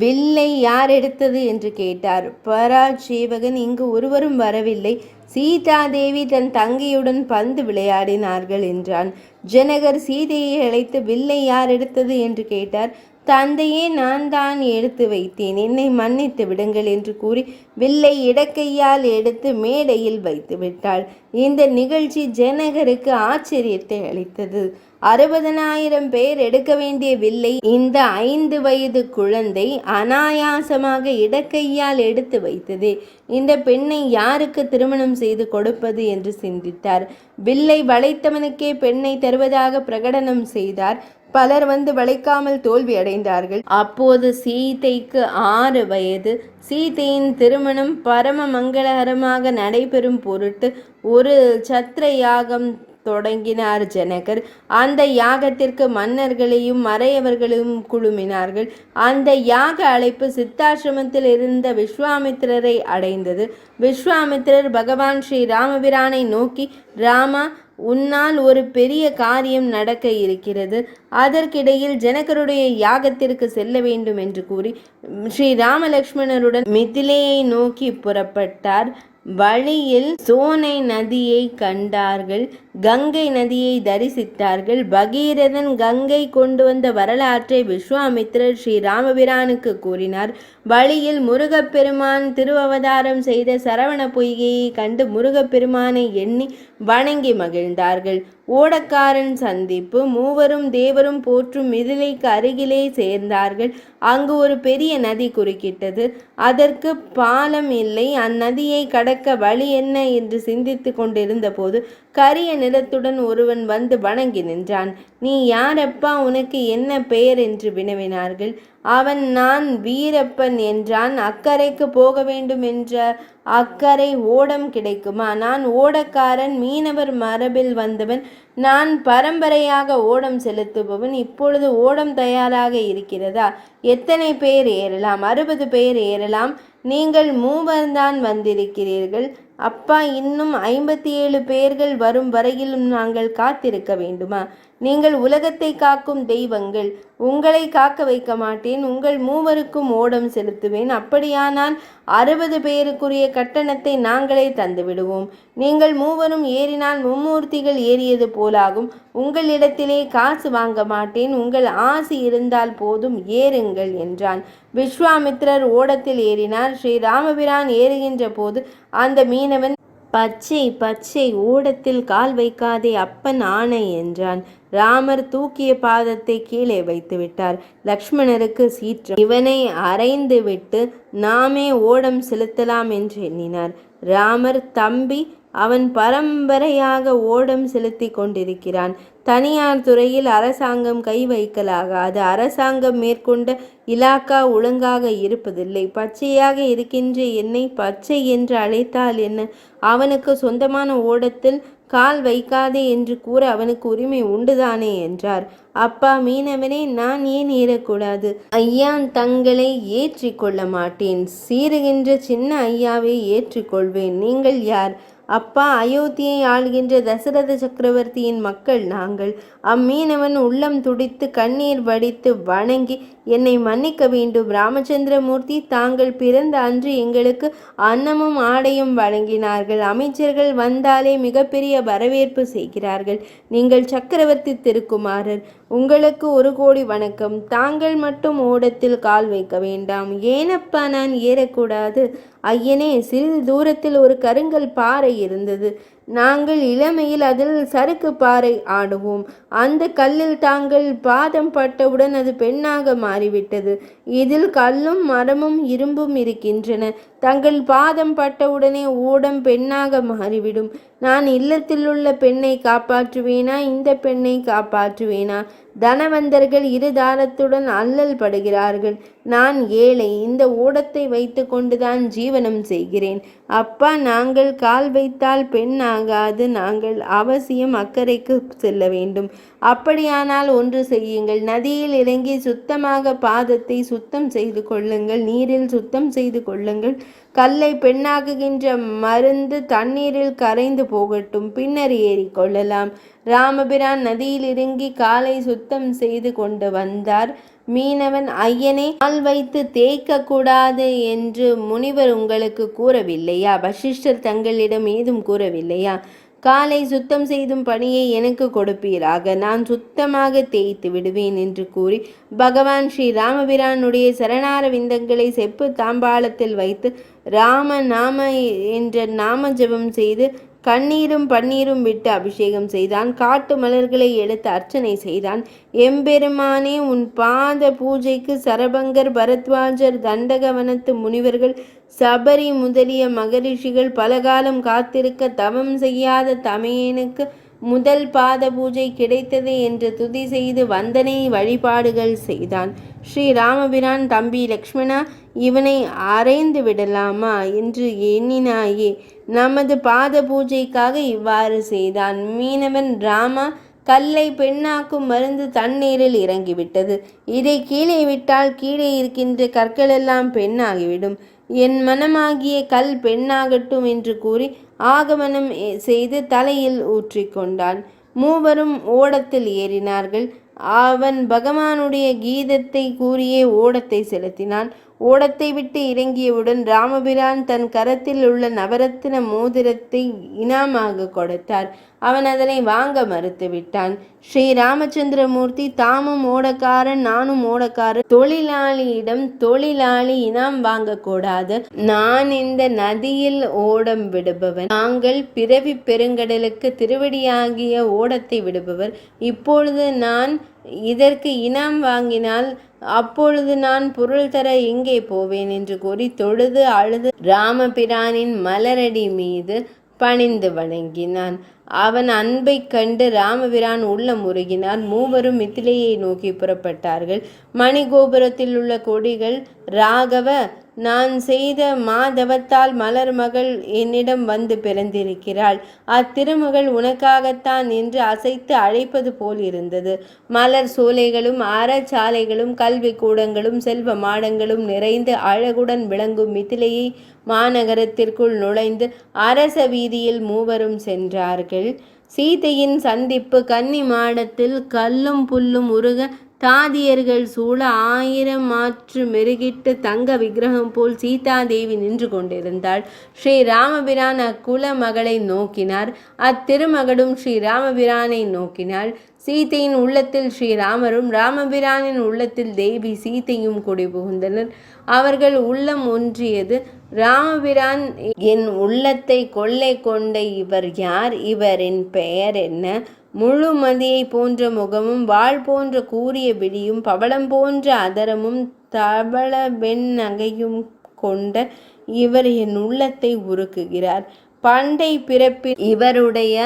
வில்லை யார் எடுத்தது என்று கேட்டார். பராசேவகன், இங்கு ஒருவரும் வரவில்லை, சீதாதேவி தன் தங்கையுடன் பந்து விளையாடினார்கள் என்றான். ஜனகர் சீதையை அழைத்து வில்லை யார் எடுத்தது என்று கேட்டார். தந்தையே, நான் தான் எடுத்து வைத்தேன், என்னை மன்னித்து விடுங்கள் என்று கூறி வில்லை இடக்கையால் எடுத்து மேடையில் வைத்து விட்டாள். இந்த நிகழ்ச்சி ஜனகருக்கு ஆச்சரியத்தை அளித்தது. 60,000 பேர் எடுக்க வேண்டிய வில்லை இந்த 5 வயது குழந்தை அனாயாசமாக இடக்கையால் எடுத்து வைத்ததே, இந்த பெண்ணை யாருக்கு திருமணம் செய்து கொடுப்பது என்று சிந்தித்தார். வில்லை வளைத்தவனுக்கே பெண்ணை தருவதாக பிரகடனம் செய்தார். பலர் வந்து வளைக்காமல் தோல்வி அடைந்தார்கள். அப்போது சீதைக்கு 6 வயது. சீதையின் திருமணம் பரம மங்களகரமாக நடைபெறும் பொருட்டு ஒரு சத்திர யாகம் தொடங்கினார் ஜனகர். அந்த யாகத்திற்கு மன்னர்களையும் மறையவர்களையும் குழுமினார்கள். அந்த யாக அழைப்பு சித்தாசிரமத்தில் இருந்த விஸ்வாமித்திரரை அடைந்தது. விஸ்வாமித்திரர் பகவான் ஸ்ரீ ராமபிரானை நோக்கி, ராமா, உன்னால் ஒரு பெரிய காரியம் நடக்க இருக்கிறது, அதற்கிடையில் ஜனகருடைய யாகத்திற்கு செல்ல வேண்டும் என்று கூறி ஸ்ரீ ராமலக்ஷ்மணருடன் மிதிலையை நோக்கி புறப்பட்டார். வழியில் சோனை நதியை கண்டார்கள். கங்கை நதியை தரிசித்தார்கள். பகீரதன் கங்கை கொண்டு வந்த வரலாற்றை விஸ்வாமித்திரர் ஸ்ரீ ராமபிரானுக்கு கூறினார். வழியில் முருகப்பெருமான் திருவவதாரம் செய்த சரவண பொய்கையை கண்டு முருகப்பெருமானை எண்ணி வணங்கி மகிழ்ந்தார்கள். ஓடக்காரன் சந்திப்பு. மூவரும் தேவரும் போற்றும் மிதிலைக்கு அருகிலே சேர்ந்தார்கள். அங்கு ஒரு பெரிய நதி குறுக்கிட்டது. அதற்கு பாலம் இல்லை. அந்நதியை கடக்க வழி என்ன என்று சிந்தித்து கொண்டிருந்த போது கரிய நிறத்துடன் ஒருவன் வந்து வணங்கி நின்றான். நீ யாரப்பா, உனக்கு என்ன பெயர் என்று வினவினார்கள். அவன், நான் வீரப்பன் என்றான். அக்கறைக்கு போக வேண்டும் என்ற அக்கறை ஓடம் கிடைக்குமா? நான் ஓடக்காரன், மீனவர் மரபில் வந்தவன். நான் பரம்பரையாக ஓடம் செலுத்துபவன். இப்பொழுது ஓடம் தயாராக இருக்கிறதா? எத்தனை பேர் ஏறலாம்? 60 பேர் ஏறலாம். நீங்கள் 3 தான் வந்திருக்கிறீர்கள். அப்பா, இன்னும் 57 பேர்கள் வரும் வரையிலும் நாங்கள் காத்திருக்க வேண்டுமா? நீங்கள் உலகத்தை காக்கும் தெய்வங்கள். உங்களை காக்க வைக்க மாட்டேன். உங்கள் 3 ஓடம் செலுத்துவேன். அப்படியானால் 60 பேருக்குரிய கட்டணத்தை நாங்களே தந்து விடுவோம். நீங்கள் 3 ஏறினால் மும்மூர்த்திகள் ஏறியது போலாகும். உங்களிடத்திலே காசு வாங்க மாட்டேன். உங்கள் ஆசி இருந்தால் போதும், ஏறுங்கள் என்றான். விஸ்வாமித்திரர் ஓடத்தில் ஏறினார். ஸ்ரீ ராமபிரான் ஏறுகின்ற போது அந்த மீனவன், பச்சை பச்சை, ஓடத்தில் கால் வைக்காதே, அப்பன் ஆணை என்றான். ராமர் தூக்கிய பாதத்தை கீழே வைத்து விட்டார். லக்ஷ்மணருக்கு சீற்றம். இவனை அறைந்து விட்டு நாமே ஓடம் செலுத்தலாம் என்று எண்ணினார். ராமர், தம்பி, அவன் பரம்பரையாக ஓடம் செலுத்தி கொண்டிருக்கிறான். தனியார் துறையில் அரசாங்கம் கை வைக்கலாகாது. அரசாங்கம் மேற்கொண்ட இலாக்கா ஒழுங்காக இருப்பதில்லை. பச்சையாக இருக்கின்ற என்னை பச்சை என்று அழைத்தால் என்ன? அவனுக்கு சொந்தமான ஓடத்தில் கால் வைக்காதே என்று கூற அவனுக்கு உரிமை உண்டுதானே என்றார். அப்பா மீனவனே, நான் ஏன் ஏறக்கூடாது? ஐயா, தங்களை ஏற்றிக்கொள்ள மாட்டேன். சீறுகின்ற சின்ன ஐயாவை ஏற்றுக்கொள்வேன். நீங்கள் யார்? அப்பா, அயோத்தியை ஆள்கின்ற தசரத சக்கரவர்த்தியின் மக்கள் நாங்கள். அம்மீனவன் உள்ளம் துடித்து கண்ணீர் வடித்து வணங்கி, என்னை மன்னிக்க வேண்டும் ராமச்சந்திரமூர்த்தி. தாங்கள் பிறந்த அன்று எங்களுக்கு அன்னமும் ஆடையும் வழங்கினார்கள். அமைச்சர்கள் வந்தாலே மிகப்பெரிய வரவேற்பு செய்கிறார்கள். நீங்கள் சக்கரவர்த்தி திருக்குமாரர். உங்களுக்கு 1 கோடி வணக்கம். தாங்கள் மட்டும் ஓடத்தில் கால் வைக்க வேண்டாம். ஏனப்பா நான் ஏறக்கூடாது? ஐயனே, சிறிது தூரத்தில் ஒரு கருங்கல் பாறை இருந்தது. நாங்கள் இளமையில் அதில் சறுக்கு பாறை ஆடுவோம். அந்த கல்லில் தாங்கள் பாதம் பட்டவுடன் அது பெண்ணாக மாறிவிட்டது. இதில் கல்லும் மரமும் இரும்பும் இருக்கின்றன. தங்கள் பாதம் பட்டவுடனே ஓடம் பெண்ணாக மாறிவிடும். நான் இல்லத்திலுள்ள பெண்ணை காப்பாற்றுவேனா, இந்த பெண்ணை காப்பாற்றுவேனா? தனவந்தர்கள் இருதாரத்துடன் அல்லல் படுகிறார்கள். நான் ஏழை. இந்த ஓடத்தை வைத்து கொண்டுதான் ஜீவனம் செய்கிறேன். அப்பா, நாங்கள் கால் வைத்தால் பெண் ஆகாது. நாங்கள் அவசியம் அக்கறைக்கு செல்ல வேண்டும். அப்படியானால் ஒன்று செய்யுங்கள். நதியில் இறங்கி சுத்தமாக பாதத்தை சுத்தம் செய்து கொள்ளுங்கள். நீரில் சுத்தம் செய்து கொள்ளுங்கள். கல்லை பெண்ணாக்குகின்ற மருந்து தண்ணீரில் கரைந்து போகட்டும். பின்னர் ஏறிக்கொள்ளலாம். ராமபிரான் நதியில் இறங்கி காலை சுத்தம் செய்து கொண்டு வந்தார். மீனவன், ஐயனே, கால் வைத்து தேய்க்க கூடாது என்று முனிவர் உங்களுக்கு கூறவில்லையா? வசிஷ்டர் தங்களிடம் ஏதும் கூறவில்லையா? காலை சுத்தம் செய்தும் பணியை எனக்கு கொடுப்பீராக. நான் சுத்தமாக தேய்த்து விடுவேன் என்று கூறி பகவான் ஸ்ரீ ராமபிரானுடைய சரணார விந்தங்களை செப்பு தாம்பாளத்தில் வைத்து ராம நாம என்ற நாம ஜபம் செய்து கண்ணீரும் பன்னீரும் விட்டு அபிஷேகம் செய்தான். காட்டு மலர்களை எடுத்து அர்ச்சனை செய்தான். எம்பெருமானே, உன் பாத பூஜைக்கு சரபங்கர், பரத்வாஜர், தண்டகவனத்து முனிவர்கள், சபரி முதலிய மகரிஷிகள் பலகாலம் காத்திருக்க தவம் செய்யாத தமையனுக்கு முதல் பாத பூஜை கிடைத்தது என்று துதி செய்து வந்தனை வழிபாடுகள் செய்தான். ஸ்ரீ ராமபிரான், தம்பி லக்ஷ்மணா, இவனை அறைந்து விடலாமா என்று எண்ணினாயே. நமது பாத பூஜைக்காக இவ்வாறு செய்தான். மீனவன், ராமா, கல்லை பெண்ணாக்கும் மருந்து தண்ணீரில் இறங்கிவிட்டது. இதை கீழே விட்டால் கீழே இருக்கின்ற கற்களெல்லாம் பெண்ணாகிவிடும். என் மனமாகிய கல் பெண்ணாகட்டும் என்று கூறி ஆகமனம் செய்து தலையில் ஊற்றிக்கொண்டான். மூவரும் ஓடத்தில் ஏறினார்கள். அவன் பகவானுடைய கீதத்தை கூறியே ஓடத்தை செலுத்தினான். ஓடத்தை விட்டு இறங்கியவுடன் ராமபிரான் தன் கரத்தில் உள்ள நவரத்தின மோதிரத்தை இனாமாக கொடுத்தார். அவன் அதனை வாங்க மறுத்துவிட்டான். ஸ்ரீ ராமச்சந்திரமூர்த்தி, தாமும் ஓடக்காரன், நானும் ஓடக்காரன். தொழிலாளியிடம் தொழிலாளி இனாம் வாங்கக்கூடாது. நான் இந்த நதியில் ஓடம் விடுபவன். நாங்கள் பிறவி பெருங்கடலுக்கு திருவடியாகிய ஓடத்தை விடுபவர். இப்பொழுது நான் இதற்கு இனாம் வாங்கினால் அப்பொழுது நான் பொருள் தர எங்கே போவேன் என்று கூறி தொழுது அழுது ராமபிரானின் மலரடி மீது பணிந்து வணங்கினான். அவன் அன்பை கண்டு ராமபிரான் உள்ளம் உருகினார். மூவரும் மித்திலையை நோக்கி புறப்பட்டார்கள். மணிகோபுரத்தில் உள்ள கொடிகள், ராகவ, நான் செய்த மாதவத்தால் மலர் மகள் என்னிடம் வந்து பிறந்திருக்கிறாள். அத்திருமகள் உனக்காகத்தான் என்று அசைத்து அழைப்பது போல் இருந்தது. மலர் சோலைகளும் அறச்சாலைகளும் கல்வி கூடங்களும் செல்வ மாடங்களும் நிறைந்து அழகுடன் விளங்கும் மித்திலையை மாநகரத்திற்குள் நுழைந்து அரச வீதியில் மூவரும் சென்றார்கள். சீதையின் சந்திப்பு. கன்னி மாடத்தில் கல்லும் புல்லும் உருக தாதியர்கள் சூழ 1000 மாற்று மெருகிட்டு தங்க விக்கிரகம் போல் சீதாதேவி நின்று கொண்டிருந்தாள். ஸ்ரீ ராமபிரான் அக்குல மகளை நோக்கினார். அத்திருமகளும் ஸ்ரீ ராமபிரானை நோக்கினாள். சீதையின் உள்ளத்தில் ஸ்ரீராமரும் ராமபிரானின் உள்ளத்தில் தேவி சீதையும் குடிபுகுந்தனர். அவர்கள் உள்ளம் ஒன்றியது. ராமபிரான், என் உள்ளத்தை கொள்ளை கொண்ட இவர் யார்? இவரின் பெயர் என்ன? முழுமதியை போன்ற முகமும் வாள் போன்ற கூரிய விழியும் பவளம் போன்ற அதரமும் தவள வெண் நகையும் கொண்ட இவர் என் உள்ளத்தை உருக்குகிறார். பண்டை பிறப்பில் இவருடைய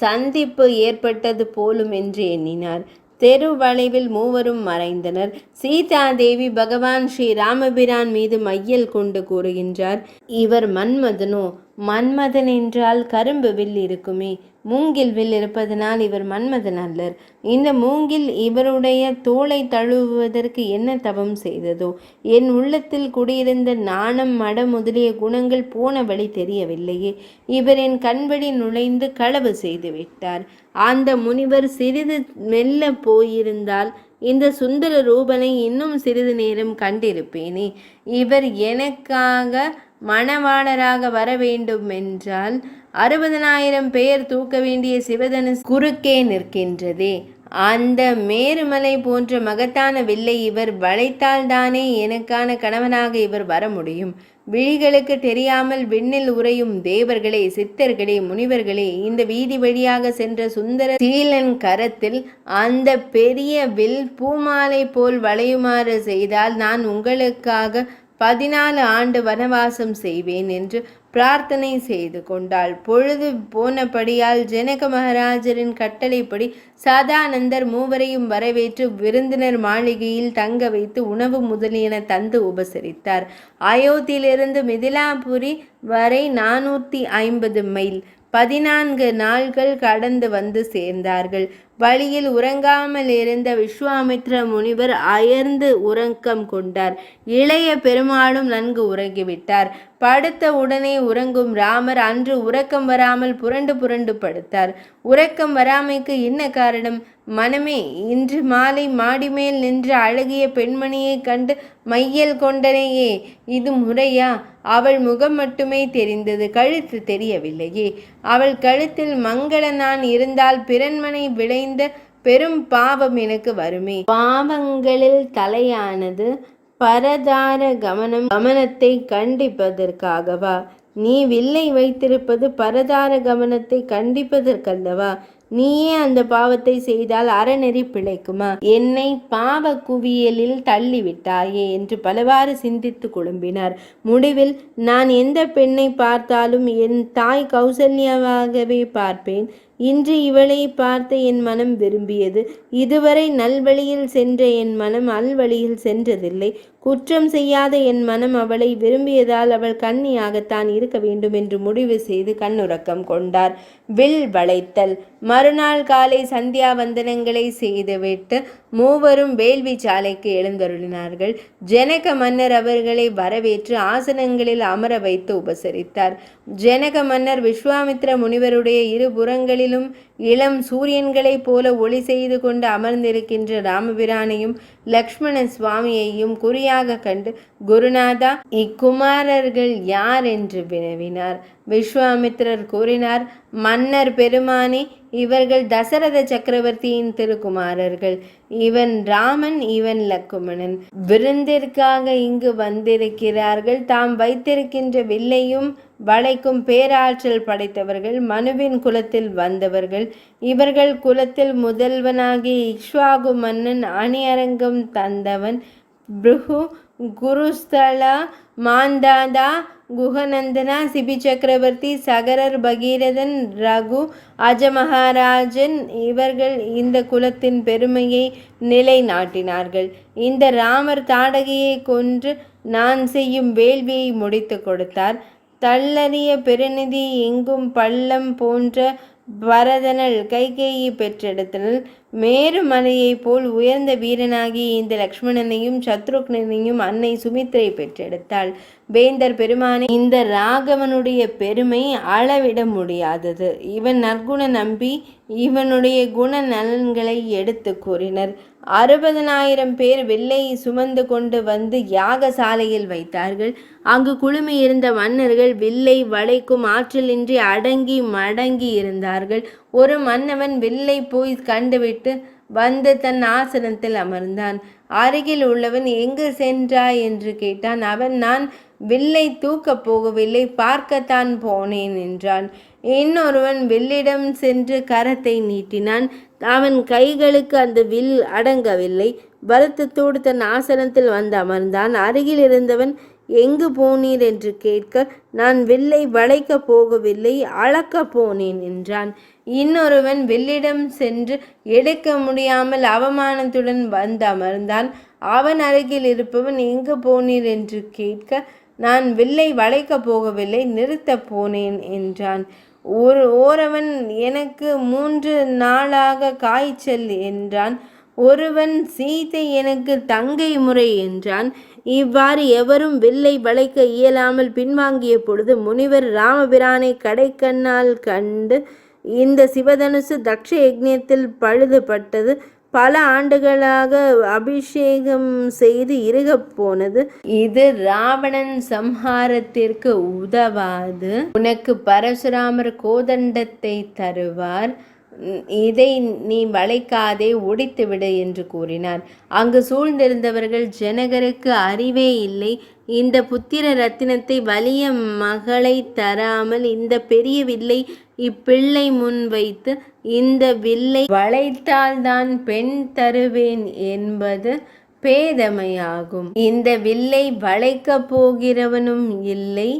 சந்திப்பு ஏற்பட்டது போலும் என்று எண்ணினார். தெரு வளைவில் மூவரும் மறைந்தனர். சீதாதேவி பகவான் ஸ்ரீ ராமபிரான் மீது மையல் கொண்டு கூறுகின்றார், இவர் மன்மதனோ? மன்மதன் என்றால் கரும்பு வில் இருக்குமே, மூங்கில் வில் இருப்பதனால் இவர் மன்மதன் அல்லர். இந்த மூங்கில் இவருடைய தோளை தழுவுவதற்கு என்ன தவம் செய்ததோ? என் உள்ளத்தில் குடியிருந்த நாணம் மடம் முதலிய குணங்கள் போன வழி தெரியவில்லையே. இவர் என் கண்வழி நுழைந்து களவு செய்து விட்டார். அந்த முனிவர் சிறிது மெல்ல போயிருந்தால் இந்த சுந்தர ரூபனை இன்னும் சிறிது நேரம் கண்டிருப்பேனே. இவர் எனக்காக மணவாளராக வர வேண்டும் என்றால் 60,000 பேர் தூக்க வேண்டிய சிவதனுசு குறுக்கே நிற்கின்றதே. அந்த மேருமலை போன்ற மகத்தான வில்லை இவர் வளைத்தால்தானே எனக்கான கணவனாக இவர் வர முடியும். விழிகளுக்கு தெரியாமல் விண்ணில் உறையும் தேவர்களே, சித்தர்களே, முனிவர்களே, இந்த வீதி வழியாக சென்ற சுந்தர சீலன் கரத்தில் அந்த பெரிய வில் பூமாலை போல் வளையுமாறு செய்தால் நான் உங்களுக்காக 14 ஆண்டு வனவாசம் செய்வேன் என்று பிரார்த்தனை செய்து கொண்டாள். பொழுது போனபடியால் ஜனக மகாராஜரின் கட்டளைப்படி சதானந்தர் மூவரையும் வரவேற்று விருந்தினர் மாளிகையில் தங்க வைத்து உணவு முதலியன தந்து உபசரித்தார். அயோத்தியிலிருந்து மிதிலாபுரி வரை 450 மைல் 14 நாள்கள் கடந்து வந்து சேர்ந்தார்கள். வழியில் உறங்காமல் இருந்த விஸ்வாமித்ர முனிவர் அயர்ந்து உறக்கம் கொண்டார். இளைய பெருமாளும் நன்கு உறங்கிவிட்டார். படுத்த உடனே உறங்கும் ராமர் அன்று உறக்கம் வராமல் புரண்டு புரண்டு படுத்தார். உறக்கம் வராமைக்கு என்ன காரணம்? மனமே, இன்று மாலை மாடிமேல் நின்ற அழகிய பெண்மணியை கண்டு மையல் கொண்டனையே, இது முறையா? அவள் முகம் மட்டுமே தெரிந்தது, கழுத்து தெரியவில்லையே. அவள் கழுத்தில் மங்கள நான் இருந்தால் பிறன்மனை விளைந்த பெரும் பாவம் எனக்கு வருமே. பாவங்களில் தலையானது பரதார கமனத்தை கண்டிப்பதற்காகவா? நீ வில்லை வைத்திருப்பது பரதார கமனத்தை கண்டிப்பதற்கல்லவா? நீயே அந்த பாவத்தை செய்தால் அறநெறி பிழைக்குமா? என்னை பாவ குவியலில் தள்ளிவிட்டாயே என்று பலவாறு சிந்தித்து குழம்பினார். முடிவில், நான் எந்த பெண்ணை பார்த்தாலும் என் தாய் கௌசல்யாவாகவே பார்ப்பேன். இன்று இவளை பார்த்து என் மனம் விரும்பியது. இதுவரை நல்வழியில் சென்ற என் மனம் அல்வழியில் சென்றதில்லை. குற்றம் செய்யாத என் மனம் அவளை விரும்பியதால் அவள் கன்னியாகத்தான் இருக்க வேண்டும் என்று முடிவு செய்து கண்ணுறக்கம் கொண்டார். வில் வளைத்தல். மறுநாள் காலை சந்தியா வந்தனங்களை செய்துவிட்டு மூவரும் வேள்வி சாலைக்கு எழுந்தருளினார்கள். ஜனக மன்னர் அவர்களை வரவேற்று ஆசனங்களில் அமர வைத்து உபசரித்தார். ஜனக மன்னர் விஸ்வாமித்ர முனிவருடைய இரு புறங்களிலும் இளம் சூரியன்களைப் போல ஒளி செய்து கொண்டு அமர்ந்திருக்கின்ற ராமபிரானையும் லக்ஷ்மண சுவாமியையும் குறியாக கண்டு, குருநாதா, இக்குமாரர்கள் யார் என்று வினவினார். விஸ்வாமித்திரர் கூறினார், மன்னர் பெருமானே, இவர்கள் தசரத சக்கரவர்த்தியின் திருக்குமாரர்கள். இவன் ராமன், இவன் லக்குமணன். விருந்திற்காக இங்கு வந்திருக்கிறார்கள். தாம் வைத்திருக்கின்ற வில்லையும் வளைக்கும் பேராற்றல் படைத்தவர்கள். மனுவின் குலத்தில் வந்தவர்கள். இவர்கள் குலத்தில் முதல்வனாகிய இக்ஷ்வாகு மன்னன் அணியரங்கம் தந்தவன் பிருகு, குருஸ்தலா, மாந்தாதா, குஹநந்தனா, சிபி சக்கரவர்த்தி, சகரர், பகீரதன், ரகு, அஜமகாராஜன். இவர்கள் இந்த குலத்தின் பெருமையை நிலைநாட்டினார்கள். இந்த ராமர் தாடகையை கொன்று நான் செய்யும் வேள்வியை முடித்து கொடுத்தார். தள்ளறிய பெருநிதி எங்கும் பள்ளம் போன்ற பரதனல் கைகேயி பெற்றெடுத்தனல். மேருமலையைப் போல் உயர்ந்த வீரனாகிய இந்த லக்ஷ்மணனையும் சத்ருக்னனையும் அன்னை சுமித்ரை பெற்றெடுத்தாள். வேந்தர் பெருமானே, இந்த ராகவனுடைய பெருமை அளவிட முடியாதது. இவன் நற்குண நம்பி இவனுடைய குண நலன்களை எடுத்து கூறினர். 60,000 பேர் வில்லை சுமந்து கொண்டு வந்து யாகசாலையில் வைத்தார்கள். அங்கு குழுமியிருந்த மன்னர்கள் வில்லை வளைக்கும் ஆற்றலின்றி அடங்கி மடங்கி இருந்தார்கள். ஒரு மன்னவன் வில்லை போய் கண்டுவிட்டு வந்து தன் ஆசனத்தில் அமர்ந்தான். அருகில் உள்ளவன் எங்கு சென்றாய் என்று கேட்டான். அவன், நான் வில்லை தூக்கப் போகவில்லை, பார்க்கத்தான் போனேன் என்றான். இன்னொருவன் வில்லிடம் சென்று கரத்தை நீட்டினான். அவன் கைகளுக்கு அந்த வில் அடங்கவில்லை. வருத்தத்தோடு தன் ஆசனத்தில் வந்து அமர்ந்தான். அருகில் இருந்தவன், எங்கு போனீர் என்று கேட்க, நான் வில்லை வளைக்கப் போகவில்லை, அளக்கப் போனேன் என்றான். இன்னொருவன் வில்லிடம் சென்று எடுக்க முடியாமல் அவமானத்துடன் வந்து அமர்ந்தான். அவன் அருகில் இருப்பவன் எங்கு போனீர் என்று கேட்க, நான் வில்லை வளைக்கப் போகவில்லை, நிறுத்தப் போனேன் என்றான். ஓரவன் எனக்கு 3 நாளாக காய்ச்சல் என்றான். ஒருவன் சீதை எனக்கு தங்கை முறை என்றான். இவ்வாறு எவரும் வில்லை வளைக்க இயலாமல் பின்வாங்கிய பொழுது முனிவர் ராமபிரானை கடைக்கண்ணால் கண்டு, இந்த சிவதனுசு தக்ஷ யஜ்ஞத்தில் பழுதுபட்டது, பல ஆண்டுகளாக அபிஷேகம் செய்து இறுகப் போனது, இது ராவணன் சம்ஹாரத்திற்கு உதவாது. உனக்கு பரசுராமர் கோதண்டத்தை தருவார், இதை நீ வளைக்காதே, ஒடித்துவிடு என்று கூறினார். அங்கு சூழ்ந்திருந்தவர்கள், ஜனகருக்கு அறிவே இல்லை, இந்த புத்திர ரத்தினத்தை வலிய மகளை தராமல் இந்த பெரிய வில்லை இப்பிள்ளை முன் வைத்து இந்த வில்லை வளைத்தால்தான் பெண் தருவேன் என்பது பேதமையாகும். இந்த வில்லை வளைக்கப் போகிறவனும் இல்லை,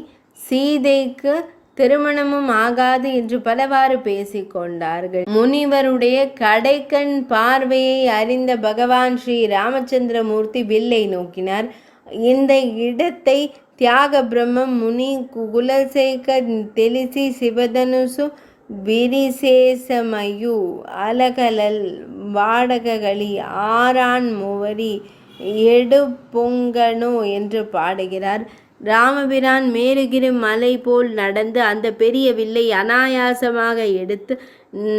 சீதைக்கு திருமணமும் ஆகாது என்று பலவாறு பேசிக்கொண்டார்கள். முனிவருடைய கடைக்கண் பார்வையை அறிந்த பகவான் ஸ்ரீ ராமச்சந்திரமூர்த்தி வில்லை நோக்கினார். இந்த இடத்தை தியாக பிரம்மம் முனி குலசேக தெலிசி சிவதனுசு விரிசேசமயு அலகலல் வாடககளி ஆரான் முவரி எடு பொங்கனோ என்று பாடுகிறார். ராமபிரான் மேருகிரி மலை போல் நடந்து அந்த பெரிய வில்லை அனாயாசமாக எடுத்து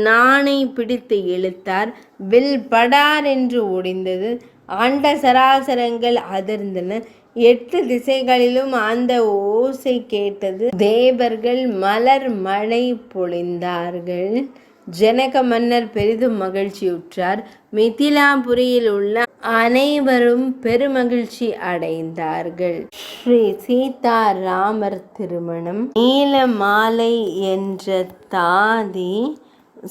நாணை பிடித்து இழுத்தார். வில் படார் என்று ஒடிந்தது. ஆண்ட சராசரங்கள் அதிர்ந்தன. 8 திசைகளிலும் அந்த ஓசை கேட்டது. தேவர்கள் மலர் மழை பொழிந்தார்கள். ஜனக மன்னர் பெரிதும் மகிழ்ச்சியுற்றார். மிதிலாபுரியில் உள்ள அனைவரும் பெருமகிழ்ச்சி அடைந்தார்கள். ஸ்ரீ சீதா ராமர் திருமணம். நீல மாலை என்ற தாதி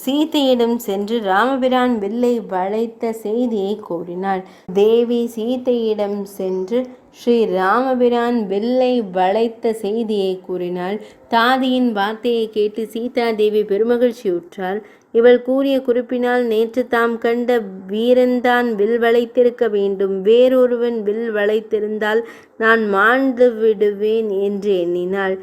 சீதையிடம் சென்று ராமபிரான் வில்லை வளைத்த செய்தியை கூறினாள். தேவி சீதையிடம் சென்று ஸ்ரீ ராமபிரான் வில்லை வளைத்த செய்தியை கூறினாள். தாதியின் வார்த்தையை கேட்டு சீதா தேவி பெருமகிழ்ச்சியுற்றார். இவள் கூறிய குறிப்பினால் நேற்று தாம் கண்ட வீரன்தான் வில் வளைத்திருக்க வேண்டும், வேறொருவன் வில் வளைத்திருந்தால் நான் மாண்டு விடுவேன் என்று எண்ணினாள்.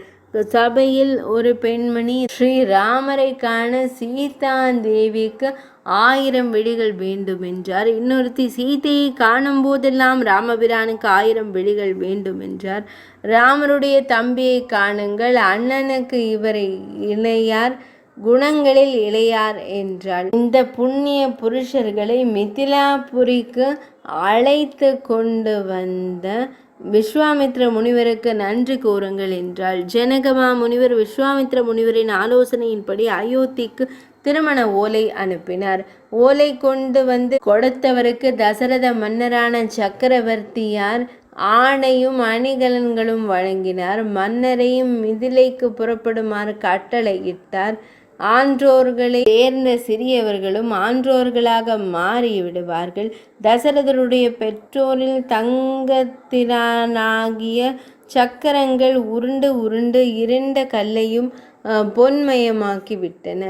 சபையில் ஒரு பெண்மணி ஸ்ரீராமரை காண சீதா தேவிக்கு 1000 விழிகள் வேண்டும் என்றார். இன்னொருத்தி சீதையை காணும் போதெல்லாம் ராமபிரானுக்கு 1000 விழிகள் வேண்டும் என்றார். ராமருடைய தம்பியை காணுங்கள், அண்ணனுக்கு இவரை இளையார், குணங்களில் இளையார் என்றாள். இந்த புண்ணிய புருஷர்களை மிதிலாபுரிக்கு அழைத்து கொண்டு வந்த விஸ்வாமித்ர முனிவருக்கு நன்றி கூறுங்கள் என்றாள். ஜனகமா முனிவர் விஸ்வாமித்ர முனிவரின் ஆலோசனையின்படி அயோத்திக்கு திருமண ஓலை அனுப்பினார். ஓலை கொண்டு வந்து கொடுத்தவருக்கு தசரத மன்னரான சக்கரவர்த்தியார் ஆணையும் அணிகலன்களும் வழங்கினார். மன்னரையும் மிதிலைக்கு புறப்படுமாறு கட்டளையிட்டார். ஆன்றோர்களை சேர்ந்த சிறியவர்களும் ஆன்றோர்களாக மாறிவிடுவார்கள். தசரதருடைய பெற்றோரில் தங்கத்தினாகிய சக்கரங்கள் உருண்டு உருண்டு இருண்ட கல்லையும் பொன்மயமாக்கிவிட்டன.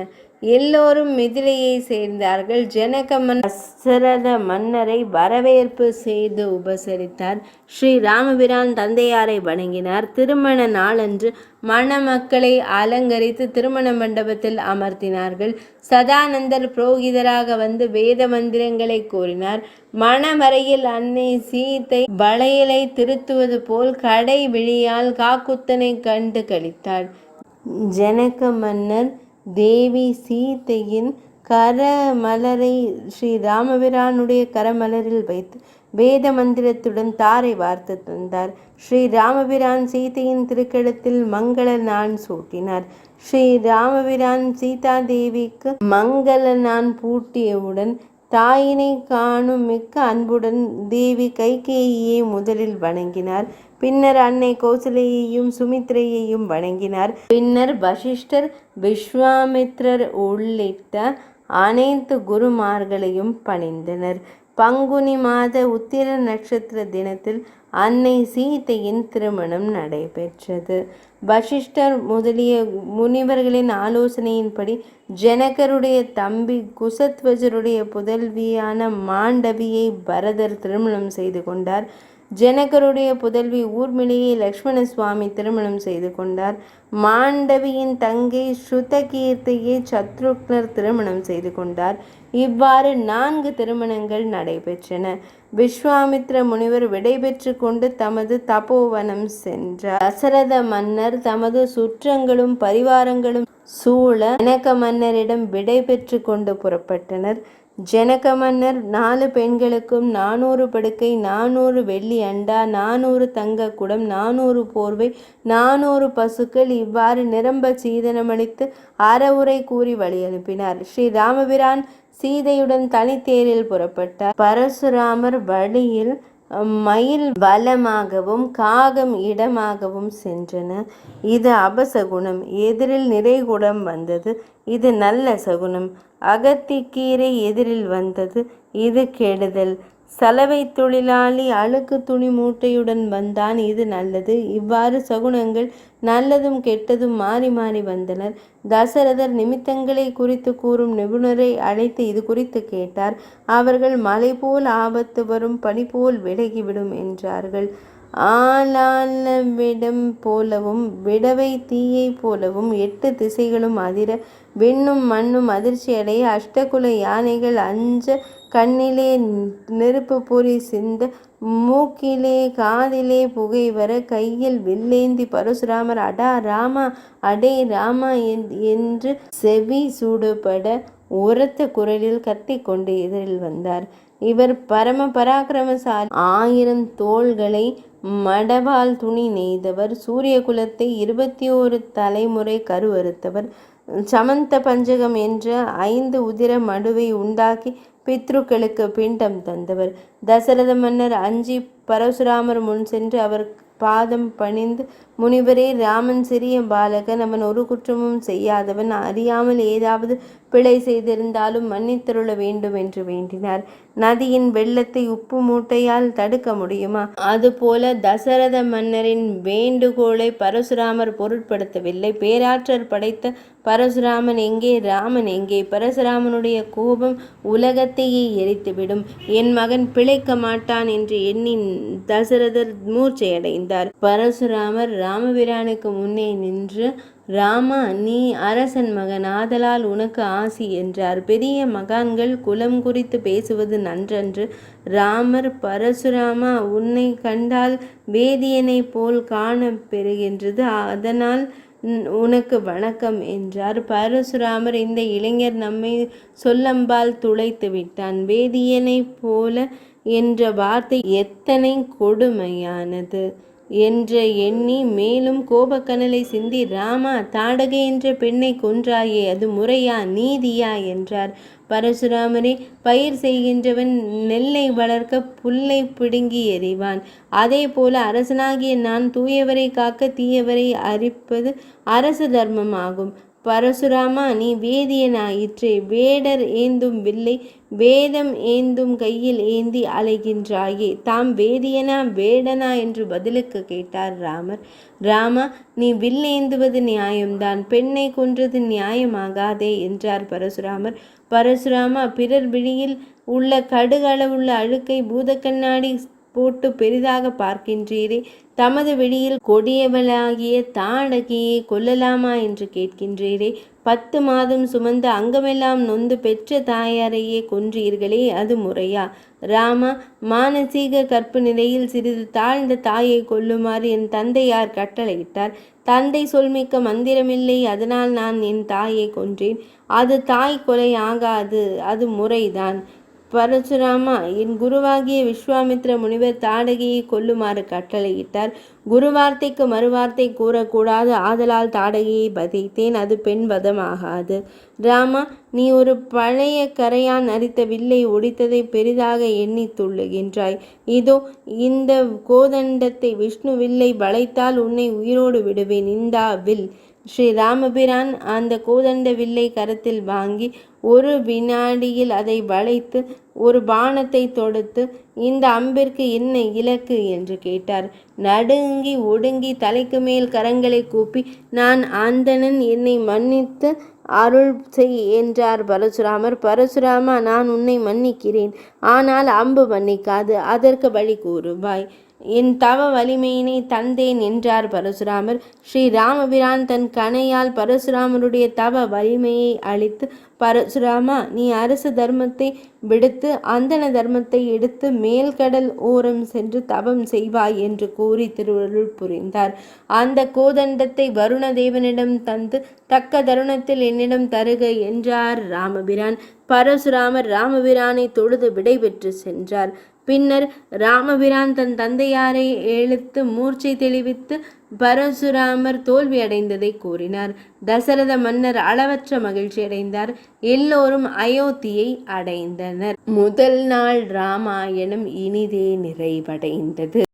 எல்லோரும் மிதிலையை சேர்ந்தார்கள். ஜனகமன் தசரத மன்னரை வரவேற்பு செய்து உபசரித்தார். ஸ்ரீ ராமபிரான் தந்தையாரை வணங்கினார். திருமண நாளன்று மணமக்களை அலங்கரித்து திருமண மண்டபத்தில் அமர்த்தினார்கள். சதானந்தர் புரோகிதராக வந்து வேத மந்திரங்களை கூறினார். மணவரையில் அன்னை சீதை வளையலை திருத்துவது போல் கடை விழியால் காக்குத்தனை கண்டு கழித்தாள். ஜனக மன்னர் தேவி சீதையின் கரமலரை ஸ்ரீ ராமபிரானுடைய கரமலரில் வைத்து வேத மந்திரத்துடன் தாரை வார்த்து தந்தார். ஸ்ரீ ராமபிரான் சீதையின் திருக்கடத்தில் மங்கள நான் சூட்டினார். ஸ்ரீ ராமபிரான் சீதா தேவிக்கு மங்கள நான் பூட்டியவுடன் தாயினை காணும் மிக்க அன்புடன் தேவி கைகேயியை முதலில் வணங்கினார். பின்னர் அன்னை கௌசலையையும் சுமித்ரையையும் வணங்கினார். பின்னர் வசிஷ்டர், விஸ்வாமித்ரர் உள்ளிட்ட அனைத்து குருமார்களையும் பணிந்தனர். பங்குனி மாத உத்திர நட்சத்திர தினத்தில் அன்னை சீதையின் திருமணம் நடைபெற்றது. வசிஷ்டர் முதலிய முனிவர்களின் ஆலோசனையின்படி ஜனகருடைய தம்பி குசத்வஜருடைய புதல்வியான மாண்டவியை பரதர் திருமணம் செய்து கொண்டார். ஜனகருடைய புதல்வி ஊர்மிளையை லக்ஷ்மண சுவாமி திருமணம் செய்து கொண்டார். மாண்டவியின் தங்கை ஸ்ருதகீர்த்தியை சத்ருக்னர் திருமணம் செய்து கொண்டார். இவ்வாறு 4 திருமணங்கள் நடைபெற்றன. விஸ்வாமித்ர முனிவர் விடைபெற்று கொண்டு தமது தபோவனம் சென்றார். தசரத மன்னர் தமது சுற்றங்களும் பரிவாரங்களும் சூழ ஜனக மன்னரிடம் விடைபெற்று கொண்டு புறப்பட்டனர். ஜனக மன்னர் 4 பெண்களுக்கும் 400 படுக்கை, 400 வெள்ளி அண்டா, 400 தங்க குடம், 400 போர்வை, 400 பசுக்கள் இவ்வாறு நிரம்ப சீதனமளித்து அறவுரை கூறி வழி அனுப்பினார். ஸ்ரீ ராமபிரான் சீதையுடன் தனித்தேரில் புறப்பட்டார். பரசுராமர் வழியில் மயில் வலமாகவும் காகம் இடமாகவும் சென்றன. இது அபசகுணம். எதிரில் நிறைகுடம் வந்தது. இது நல்ல சகுனம். அகத்திக்கீரை எதிரில் வந்தது. இது கெடுதல். சலவை தொழிலாளி அழுக்கு துணி மூட்டையுடன் வந்தான். இது நல்லது. இவ்வாறு சகுனங்கள் நல்லதும் கெட்டதும் மாறி மாறி வந்தனர். தசரதர் நிமித்தங்களை குறித்து கூறும் நிபுணரை அழைத்து இது குறித்து கேட்டார். அவர்கள் மலை போல் ஆபத்து வரும், பனி போல் விலகிவிடும் என்றார்கள். ஆளாளவிடம் போலவும் விடவை தீயை போலவும் 8 திசைகளும் அதிர, விண்ணும் மண்ணும் அதிர்ச்சி அடைய, அஷ்டகுல யானைகள் அஞ்ச, கண்ணிலே நெருப்பு பொறி சிந்த, மூக்கிலே காதிலே புகை வர, கையில் வில்லேந்தி பரசுராமர் அடா ராமா அடே ராமா என்று செவி சூடுபட உரத்த குரலில் கத்திக்கொண்டு எதிரில் வந்தார். இவர் பரம பராக்கிரமசாலி. 1000 தோள்களை மடவால் துணி நெய்தவர். சூரிய குலத்தை 21 தலைமுறை கருவறுத்தவர். சமந்த பஞ்சகம் என்ற 5 உதிர மடுவை உண்டாக்கி பித்ருக்களுக்கு பிண்டம் தந்தவர். தசரத மன்னர் அஞ்சி பரசுராமர் முன் சென்று அவர் பாதம் பணிந்து, முனிவரே, ராமன் சிறிய பாலகன், அவன் ஒரு குற்றமும் செய்யாதவன், அறியாமல் ஏதாவது பிழை செய்திருந்தாலும் மன்னித்தருள வேண்டும் என்று வேண்டினார். நதியின் வெள்ளத்தை உப்பு மூட்டையால் தடுக்க முடியுமா? அதுபோல தசரத மன்னரின் வேண்டுகோளை பரசுராமர் பொருட்படுத்தவில்லை. பேராற்றல் படைத்த பரசுராமன் எங்கே? ராமன் எங்கே? பரசுராமனுடைய கோபம் உலகத்தையே எரித்துவிடும். என் மகன் பிழைக்க மாட்டான் என்று எண்ணி தசரதர் மூர்ச்சையடைந்தார். பரசுராமர் ராமபிரானுக்கு முன்னே நின்று, ராமா, நீ அரசன் மகன், ஆதலால் உனக்கு ஆசி என்றார். பெரிய மகான்கள் குலம் குறித்து பேசுவது நன்றன்று. ராமர், பரசுராமா, உன்னை கண்டால் வேதியனை போல் காண பெறுகின்றது, அதனால் உனக்கு வணக்கம் என்றார். பரசுராமர், இந்த இளைஞர் நம்மை சொல்லம்பால் துளைத்து விட்டான். வேதியனை போல என்ற வார்த்தை எத்தனை கொடுமையானது என்று எண்ணி மேலும் கோபக்கனலை சிந்தி, ராமா, தாடகை என்ற பெண்ணை கொன்றாயே, அது முறையா, நீதியா என்றார். பரசுராமரே, பயிர் செய்கின்றவன் நெல்லை வளர்க்க புல்லை பிடுங்கி எறிவான். அதே போல அரசனாகிய நான் தூயவரை காக்க தீயவரை அரிப்பது அரச தர்மம் ஆகும். பரசுராமா, நீ வேதியனாயிற்றே. வேடர் ஏந்தும் வில்லை வேதம் ஏந்தும் கையில் ஏந்தி அலைகின்றாயே, தாம் வேதியனா வேடனா என்று பதிலுக்கு கேட்டார் ராமர். ராமா, நீ வில் ஏந்துவது நியாயம்தான், பெண்ணை கொன்றது நியாயமாகாதே என்றார் பரசுராமர். பரசுராமா, பிறர் விழியில் உள்ள கடுகளவுள்ள அழுக்கை பூதக்கண்ணாடி போட்டு பெரிதாக பார்க்கின்றீரே, தமது வெளியில் கொடியவளாகிய தாடகியை கொல்லலாமா என்று கேட்கின்றீரே. 10 மாதம் சுமந்து அங்கமெல்லாம் நொந்து பெற்ற தாயாரையே கொன்றீர்களே, அது முறையா? ராமா, மானசீக கற்பு நிலையில் சிறிது தாழ்ந்த தாயை கொல்லுமாறு என் தந்தையார் கட்டளையிட்டார். தந்தை சொல்மிக்க மந்திரமில்லை, அதனால் நான் என் தாயை கொன்றேன். அது தாய் கொலை ஆகாது, அது முறைதான். பரசுராமா, என் குருவாகிய விஸ்வாமித்ர முனிவர் தாடகையை கொல்லுமாறு கட்டளையிட்டார். குருவார்த்தைக்கு மறுவார்த்தை கூறக்கூடாது, ஆதலால் தாடகையை வதைத்தேன். அது பெண் வதமாகாது. ராமா, நீ ஒரு பழைய கரையான் அரித்த வில்லை ஒடித்ததை பெரிதாக எண்ணி துள்ளுகின்றாய். இதோ இந்த கோதண்டத்தை விஷ்ணு வில்லை வளைத்தால் உன்னை உயிரோடு விடுவேன். இந்தா வில். ஸ்ரீ ராமபிரான் அந்த கோதண்ட வில்லை கரத்தில் வாங்கி ஒரு வினாடியில் அதை வளைத்து ஒரு பாணத்தை தொடுத்து, இந்த அம்பிற்கு என்ன இலக்கு என்று கேட்டார். நடுங்கி ஒடுங்கி தலைக்கு மேல் கரங்களை கூப்பி, நான் அந்தணன், என்னை மன்னித்து அருள் செய் என்றார் பரசுராமர். பரசுராமா, நான் உன்னை மன்னிக்கிறேன், ஆனால் அம்பு மன்னிக்காது, அதற்கு வழி கூறுவாய். என் தவ வலிமையினை தந்தேன் என்றார் பரசுராமர். ஸ்ரீ ராமபிரான் தன் கணையால் பரசுராமருடைய தவ வலிமையை அளித்து, பரசுராமா, நீ அரசு தர்மத்தை விடுத்து அந்தன தர்மத்தை எடுத்து மேல்கடல் ஓரம் சென்று தவம் செய்வாய் என்று கூறி திருவருள் புரிந்தார். அந்த கோதண்டத்தை வருணதேவனிடம் தந்து தக்க தருணத்தில் என்னிடம் தருக என்றார் ராமபிரான். பரசுராமர் ராமபிரானை தொழுது விடைபெற்று சென்றார். பின்னர் ராமபிரான் தன் தந்தையாரை எழுத்து மூர்ச்சை தெளிவித்து பரசுராமர் தோல்வி அடைந்ததை கூறினார். தசரத மன்னர் அளவற்ற மகிழ்ச்சி அடைந்தார். எல்லோரும் அயோத்தியை அடைந்தனர். முதல் நாள் ராமாயணம் இனிதே நிறைவடைந்தது.